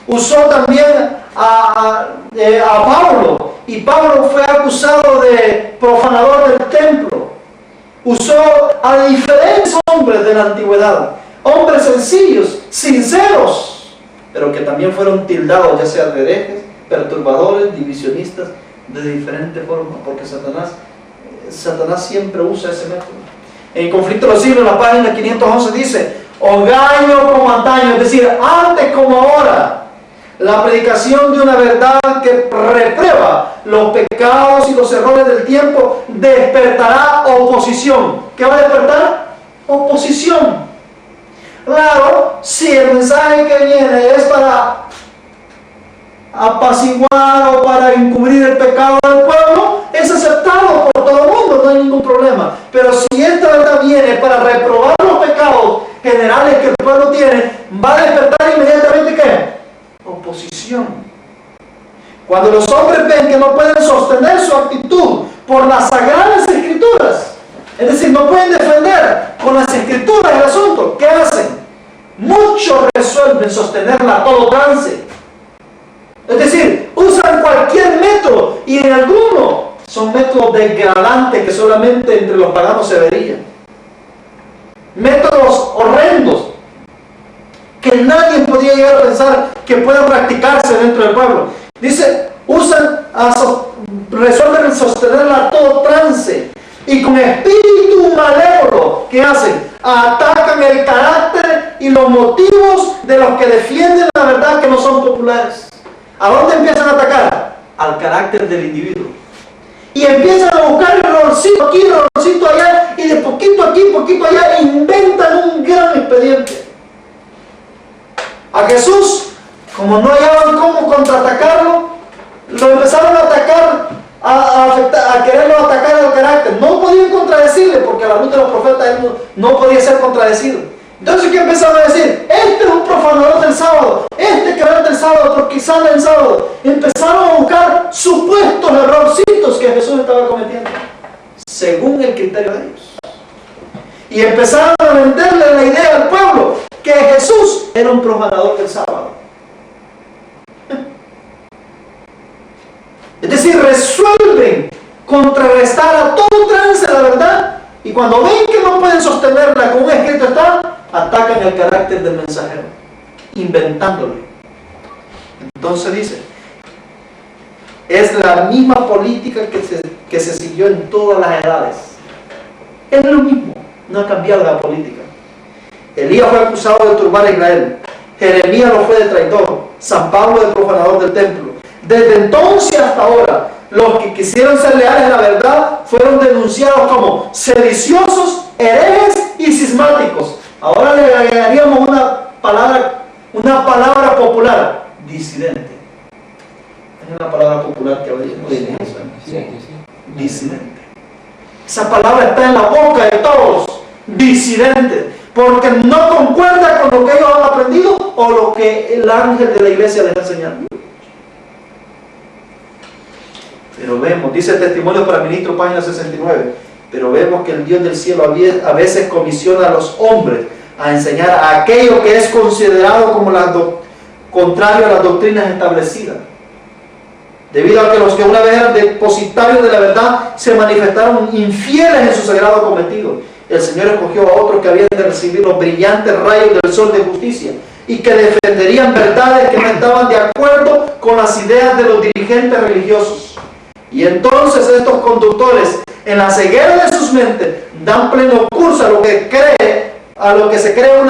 Speaker 1: Usó también a Pablo, y Pablo fue acusado de profanador del templo. Usó a diferentes hombres de la antigüedad, hombres sencillos, sinceros, pero que también fueron tildados ya sea de herejes, perturbadores, divisionistas, de diferente forma, porque Satanás siempre usa ese método. En Conflicto de los Siglos, en la página 511 dice, hogaño como antaño, es decir, antes como ahora, la predicación de una verdad que reprueba los pecados y los errores del tiempo despertará oposición. ¿Qué va a despertar? Oposición. Claro, si el mensaje que viene es para apaciguar o para encubrir el pecado del pueblo, es aceptado por todo el mundo, no hay ningún problema. Pero si esta verdad viene para reprobar los pecados naturales que el pueblo tiene, va a despertar inmediatamente ¿qué? Oposición. Cuando los hombres ven que no pueden sostener su actitud por las sagradas escrituras, es decir, no pueden defender con las escrituras el asunto, ¿qué hacen? Muchos resuelven sostenerla a todo trance. Es decir, usan cualquier método, y en algunos son métodos degradantes que solamente entre los paganos se verían. Métodos horrendos que nadie podía llegar a pensar que puedan practicarse dentro del pueblo. Dice, resuelven sostenerla a todo trance, y con espíritu malévolo, ¿qué hacen? Atacan el carácter y los motivos de los que defienden la verdad que no son populares. ¿A dónde empiezan a atacar? Al carácter del individuo. Y empiezan a buscar el rolcito aquí, el rolcito allá, y de poquito aquí, poquito allá, inventan un gran expediente. A Jesús, como no hallaban cómo contraatacarlo, lo empezaron a atacar, a quererlo atacar al carácter. No podían contradecirle, porque a la luz de los profetas él no podía ser contradecido. Entonces, ¿qué empezaron a decir? Este es un profanador del sábado, este quebranta el sábado porque sale el sábado. Empezaron a buscar supuestos errorcitos que Jesús estaba cometiendo, según el criterio de ellos. Y empezaron a venderle la idea al pueblo que Jesús era un profanador del sábado. Es decir, resuelven contrarrestar a todo trance la verdad, y cuando ven que no pueden sostenerla como un escrito está, atacan el carácter del mensajero, inventándole. Entonces dice, es la misma política que se siguió en todas las edades. Es lo mismo, no ha cambiado la política. Elías fue acusado de turbar a Israel, Jeremías lo fue de traidor, San Pablo de profanador del templo. Desde entonces hasta ahora, los que quisieron ser leales a la verdad fueron denunciados como sediciosos, herejes y cismáticos. Ahora le agregaríamos una palabra popular: disidente. Es una palabra popular que hoy disidente. Esa palabra está en la boca de todos. Disidente. Porque no concuerda con lo que ellos han aprendido o lo que el ángel de la iglesia les ha enseñado. Pero vemos, dice el testimonio para ministro, página 69, pero vemos que el Dios del cielo a veces comisiona a los hombres a enseñar a aquello que es considerado como contrario a las doctrinas establecidas, debido a que los que una vez eran depositarios de la verdad se manifestaron infieles en su sagrado cometido. El Señor escogió a otros que habían de recibir los brillantes rayos del sol de justicia y que defenderían verdades que no estaban de acuerdo con las ideas de los dirigentes religiosos. Y entonces estos conductores, en la ceguera de sus mentes, dan pleno curso a lo que se cree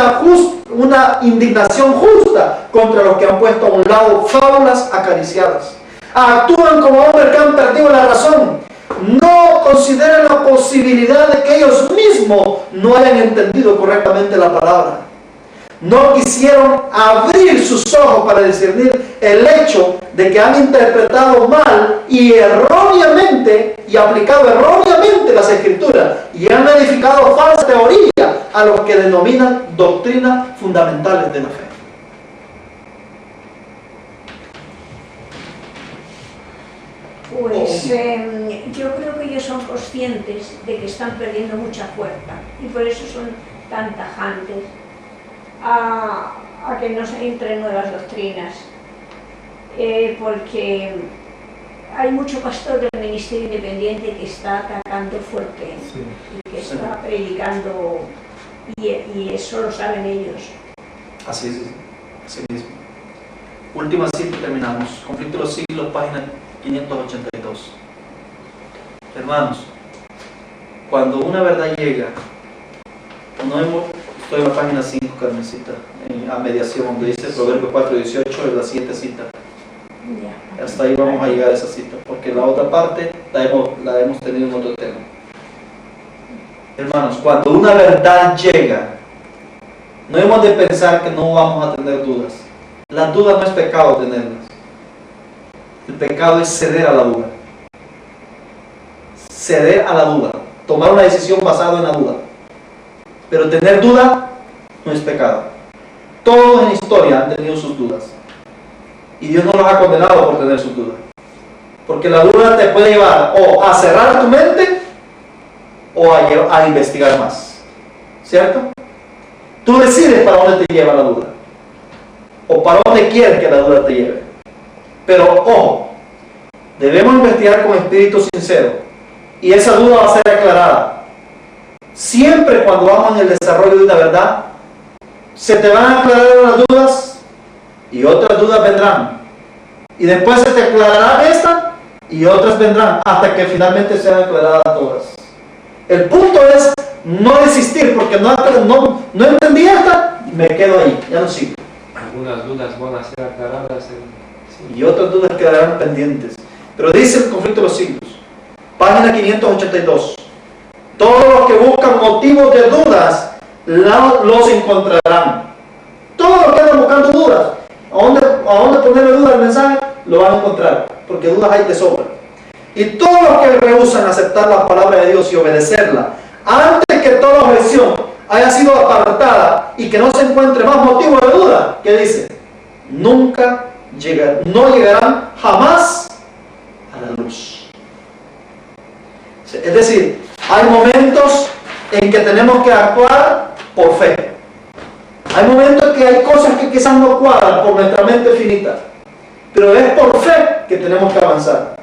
Speaker 1: una indignación justa contra los que han puesto a un lado fábulas acariciadas. Actúan como hombres que han perdido la razón. No consideran la posibilidad de que ellos mismos no hayan entendido correctamente la palabra. No quisieron abrir sus ojos para discernir el hecho de que han interpretado mal y erróneamente y aplicado erróneamente las escrituras y han edificado falsa teoría a los que denominan doctrinas fundamentales de la fe.
Speaker 2: Pues yo creo que ellos son conscientes de que están perdiendo mucha fuerza y por eso son tan tajantes a que no se entren nuevas doctrinas, porque hay mucho pastor del ministerio independiente que está atacando fuerte, sí, y que está predicando, y eso lo saben ellos.
Speaker 1: Así es, así mismo. Última cita y terminamos. Conflicto de los siglos, página 582. Hermanos, cuando una verdad llega, estoy en la página 5, Carmencita, a mediación, donde dice Proverbios 4:18, es la siguiente cita. Hasta ahí vamos a llegar a esa cita, porque la otra parte la hemos tenido en otro tema. Hermanos, cuando una verdad llega, no hemos de pensar que no vamos a tener dudas. Las dudas no es pecado tenerlas. El pecado es ceder a la duda. Ceder a la duda. Tomar una decisión basada en la duda. Pero tener duda no es pecado. Todos en la historia han tenido sus dudas. Y Dios no los ha condenado por tener sus dudas. Porque la duda te puede llevar o a cerrar tu mente o a investigar más. ¿Cierto? Tú decides para dónde te lleva la duda. O para dónde quieres que la duda te lleve. Pero ojo, debemos investigar con espíritu sincero. Y esa duda va a ser aclarada. Siempre cuando vamos en el desarrollo de una verdad, se te van a aclarar unas dudas y otras dudas vendrán. Y después se te aclarará esta y otras vendrán hasta que finalmente sean aclaradas todas. El punto es no desistir porque no entendí esta y me quedo ahí, ya no sigo.
Speaker 3: Algunas dudas van a ser aclaradas
Speaker 1: Y otras dudas quedarán pendientes. Pero dice el conflicto de los siglos, página 582. Todos los que buscan motivos de dudas los encontrarán. Todos los que andan buscando dudas, ¿a dónde ponerle duda al mensaje? Lo van a encontrar, porque dudas hay de sobra. Y todos los que rehúsan aceptar la palabra de Dios y obedecerla, antes que toda objeción haya sido apartada y que no se encuentre más motivo de duda, ¿qué dice? No llegarán jamás a la luz. Es decir, hay momentos en que tenemos que actuar por fe. Hay momentos que hay cosas que quizás no cuadran por nuestra mente finita, pero es por fe que tenemos que avanzar.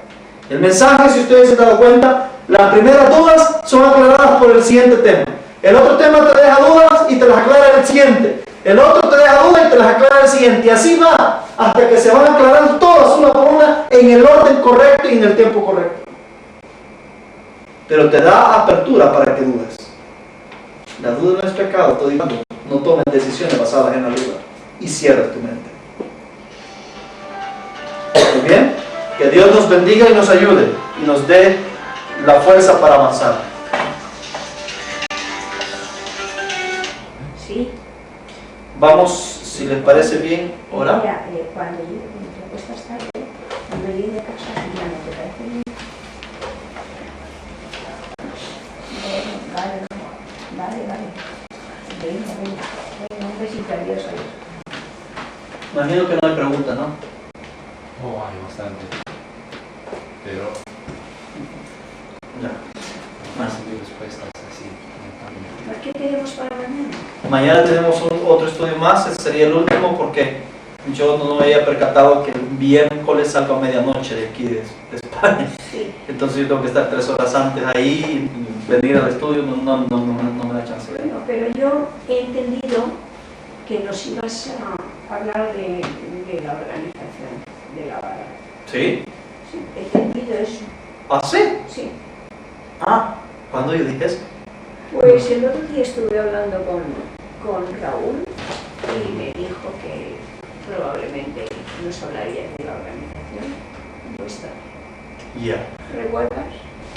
Speaker 1: El mensaje, si ustedes se han dado cuenta, las primeras dudas son aclaradas por el siguiente tema. El otro tema te deja dudas y te las aclara el siguiente. El otro te deja dudas y te las aclara el siguiente. Y así va, hasta que se van aclarando todas una por una en el orden correcto y en el tiempo correcto. Pero te da apertura para que dudes. La duda no es pecado, estoy diciendo. No tomes decisiones basadas en la duda y cierres tu mente. Muy bien, que Dios nos bendiga y nos ayude y nos dé la fuerza para avanzar.
Speaker 2: Sí.
Speaker 1: Vamos, si les parece bien, orar.
Speaker 2: Mira, cuando yo te acuestas tarde, cuando llegué de casa, ya no te parece bien. Vale. Venga, un besito, adiós.
Speaker 1: Imagino que no hay pregunta, ¿no?
Speaker 3: Oh, hay bastante. Pero
Speaker 1: Ya.
Speaker 3: más de respuestas así.
Speaker 2: ¿Qué tenemos para mañana?
Speaker 1: Mañana tenemos otro estudio más, ese sería el último porque yo no me había percatado que el miércoles salgo a medianoche de aquí de España.
Speaker 2: Sí.
Speaker 1: Entonces yo tengo que estar 3 horas antes ahí y venir al estudio, no me da chance.
Speaker 2: Bueno, pero yo he entendido que nos ibas a hablar de la organización de la vara.
Speaker 1: ¿Sí?
Speaker 2: Sí, he entendido eso.
Speaker 1: ¿Ah, sí?
Speaker 2: Sí.
Speaker 1: Ah, ¿cuándo yo dije eso?
Speaker 2: Pues el otro día estuve hablando con Raúl y me dijo que probablemente nos hablaría de la organización nuestra.
Speaker 1: Ya.
Speaker 2: ¿Recuerdas?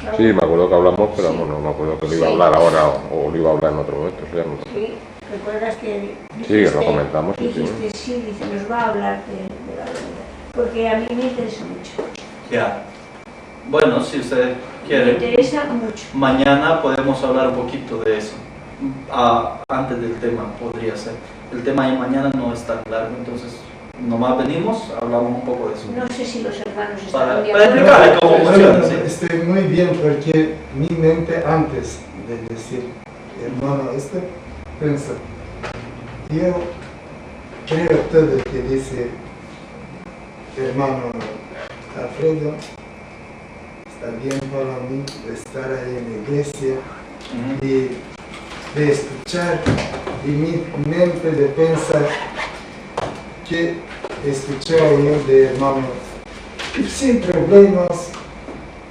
Speaker 2: Raúl?
Speaker 7: Sí, me acuerdo que hablamos, pero
Speaker 2: Sí.
Speaker 7: no me acuerdo que lo iba a
Speaker 2: Sí.
Speaker 7: hablar ahora o lo iba a hablar en otro momento. Eso ya no.
Speaker 2: Sí, ¿recuerdas que
Speaker 7: Sí, lo comentamos, sí, sí.
Speaker 2: dijiste, sí, dice, nos va a hablar de la organización? Porque a mí me interesa mucho.
Speaker 1: Ya. Bueno, si ustedes
Speaker 2: Me
Speaker 1: quieren,
Speaker 2: interesa mucho.
Speaker 1: mañana podemos hablar un poquito de eso. Antes del tema, podría ser. El tema de mañana no está claro, entonces nomás venimos, hablamos un poco de eso.
Speaker 2: No sé si los hermanos
Speaker 1: Para
Speaker 2: están de
Speaker 1: explicarle
Speaker 2: acuerdo.
Speaker 1: cómo funciona, sí.
Speaker 4: Estoy muy bien porque mi mente antes de decir, hermano, piensa, yo creo todo lo que dice hermano Alfredo, está bien para mí de estar ahí en la iglesia
Speaker 1: Ujú.
Speaker 4: y de escuchar y mi mente de pensar que escuché yo de hermano sin problemas,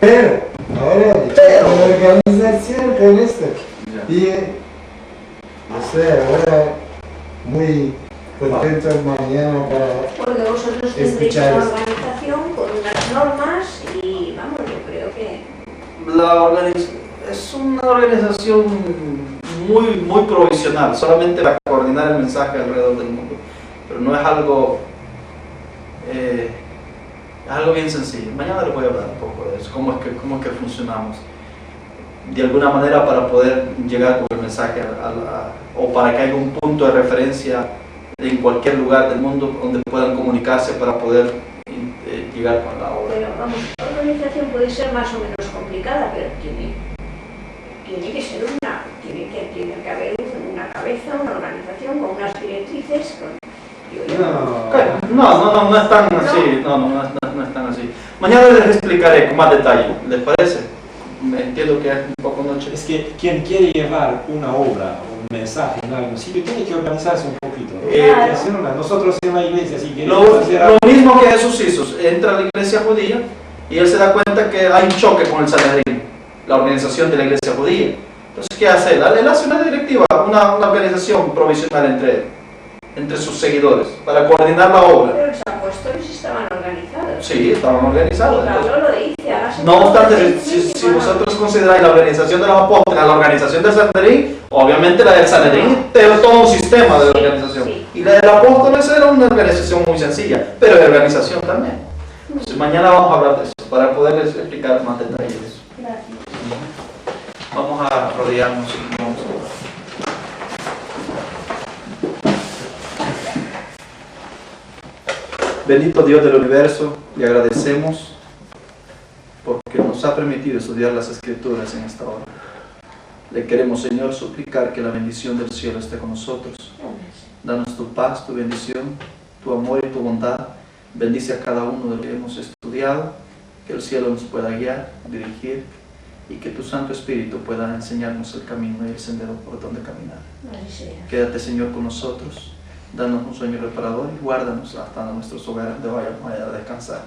Speaker 4: pero ahora con organización con esto
Speaker 1: Ya.
Speaker 4: y no sé, ahora muy contento mañana para
Speaker 2: Porque vosotros tendréis
Speaker 4: escuchar
Speaker 2: una
Speaker 4: esto.
Speaker 2: organización con unas normas y vamos, yo creo que
Speaker 1: Es una organización muy provisional, solamente para coordinar el mensaje alrededor del mundo, pero no es algo, es algo bien sencillo. Mañana les voy a hablar un poco de eso, cómo es que funcionamos. de alguna manera para poder llegar con el mensaje o para que haya un punto de referencia en cualquier lugar del mundo donde puedan comunicarse para poder llegar con la obra.
Speaker 2: Pero vamos, la organización puede ser más o menos complicada, pero tiene que ser tiene que haber una cabeza, una organización con unas directrices.
Speaker 1: No es tan así, no es tan así. Mañana les explicaré con más detalle, ¿les parece? Me entiendo que es un poco noche.
Speaker 3: Es que quien quiere llevar una obra, un mensaje en algún sitio, tiene que organizarse un poquito, ¿no?
Speaker 2: Claro.
Speaker 3: Nosotros en la iglesia, si queremos hacer
Speaker 1: Lo mismo que Jesús hizo, entra a la iglesia judía y él se da cuenta que hay un choque con el Sanedrín, la organización de la iglesia judía. Entonces, ¿qué hace él? Él hace una directiva, una organización provisional entre sus seguidores para coordinar la obra.
Speaker 2: Pero los apóstoles estaban organizados.
Speaker 1: Sí, estaban organizados.
Speaker 2: Pablo lo dice, hágase
Speaker 1: No
Speaker 2: todo
Speaker 1: obstante,
Speaker 2: lo
Speaker 1: si vosotros consideráis la organización de los apóstoles, la organización del Sanedrín, obviamente la del Sanedrín tiene todo un sistema de organización.
Speaker 2: Sí.
Speaker 1: Y la del apóstoles era una organización muy sencilla, pero de organización también. Entonces, mañana vamos a hablar de eso, para poderles explicar más detalles de eso.
Speaker 2: Gracias.
Speaker 1: Vamos a rodearnos y vamos a orar. Bendito Dios del universo, le agradecemos porque nos ha permitido estudiar las Escrituras en esta hora. Le queremos, Señor, suplicar que la bendición del cielo esté con nosotros. Danos tu paz, tu bendición, tu amor y tu bondad. Bendice a cada uno de los que hemos estudiado, que el cielo nos pueda guiar, dirigir y que tu Santo Espíritu pueda enseñarnos el camino y el sendero por donde caminar.
Speaker 2: Así sea.
Speaker 1: Quédate, Señor, con nosotros. Danos un sueño reparador y guárdanos hasta nuestros hogares donde vayamos a descansar.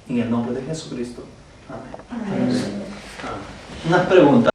Speaker 1: En el nombre de Jesucristo. Amén.
Speaker 2: Amén, Señor.
Speaker 1: Unas preguntas.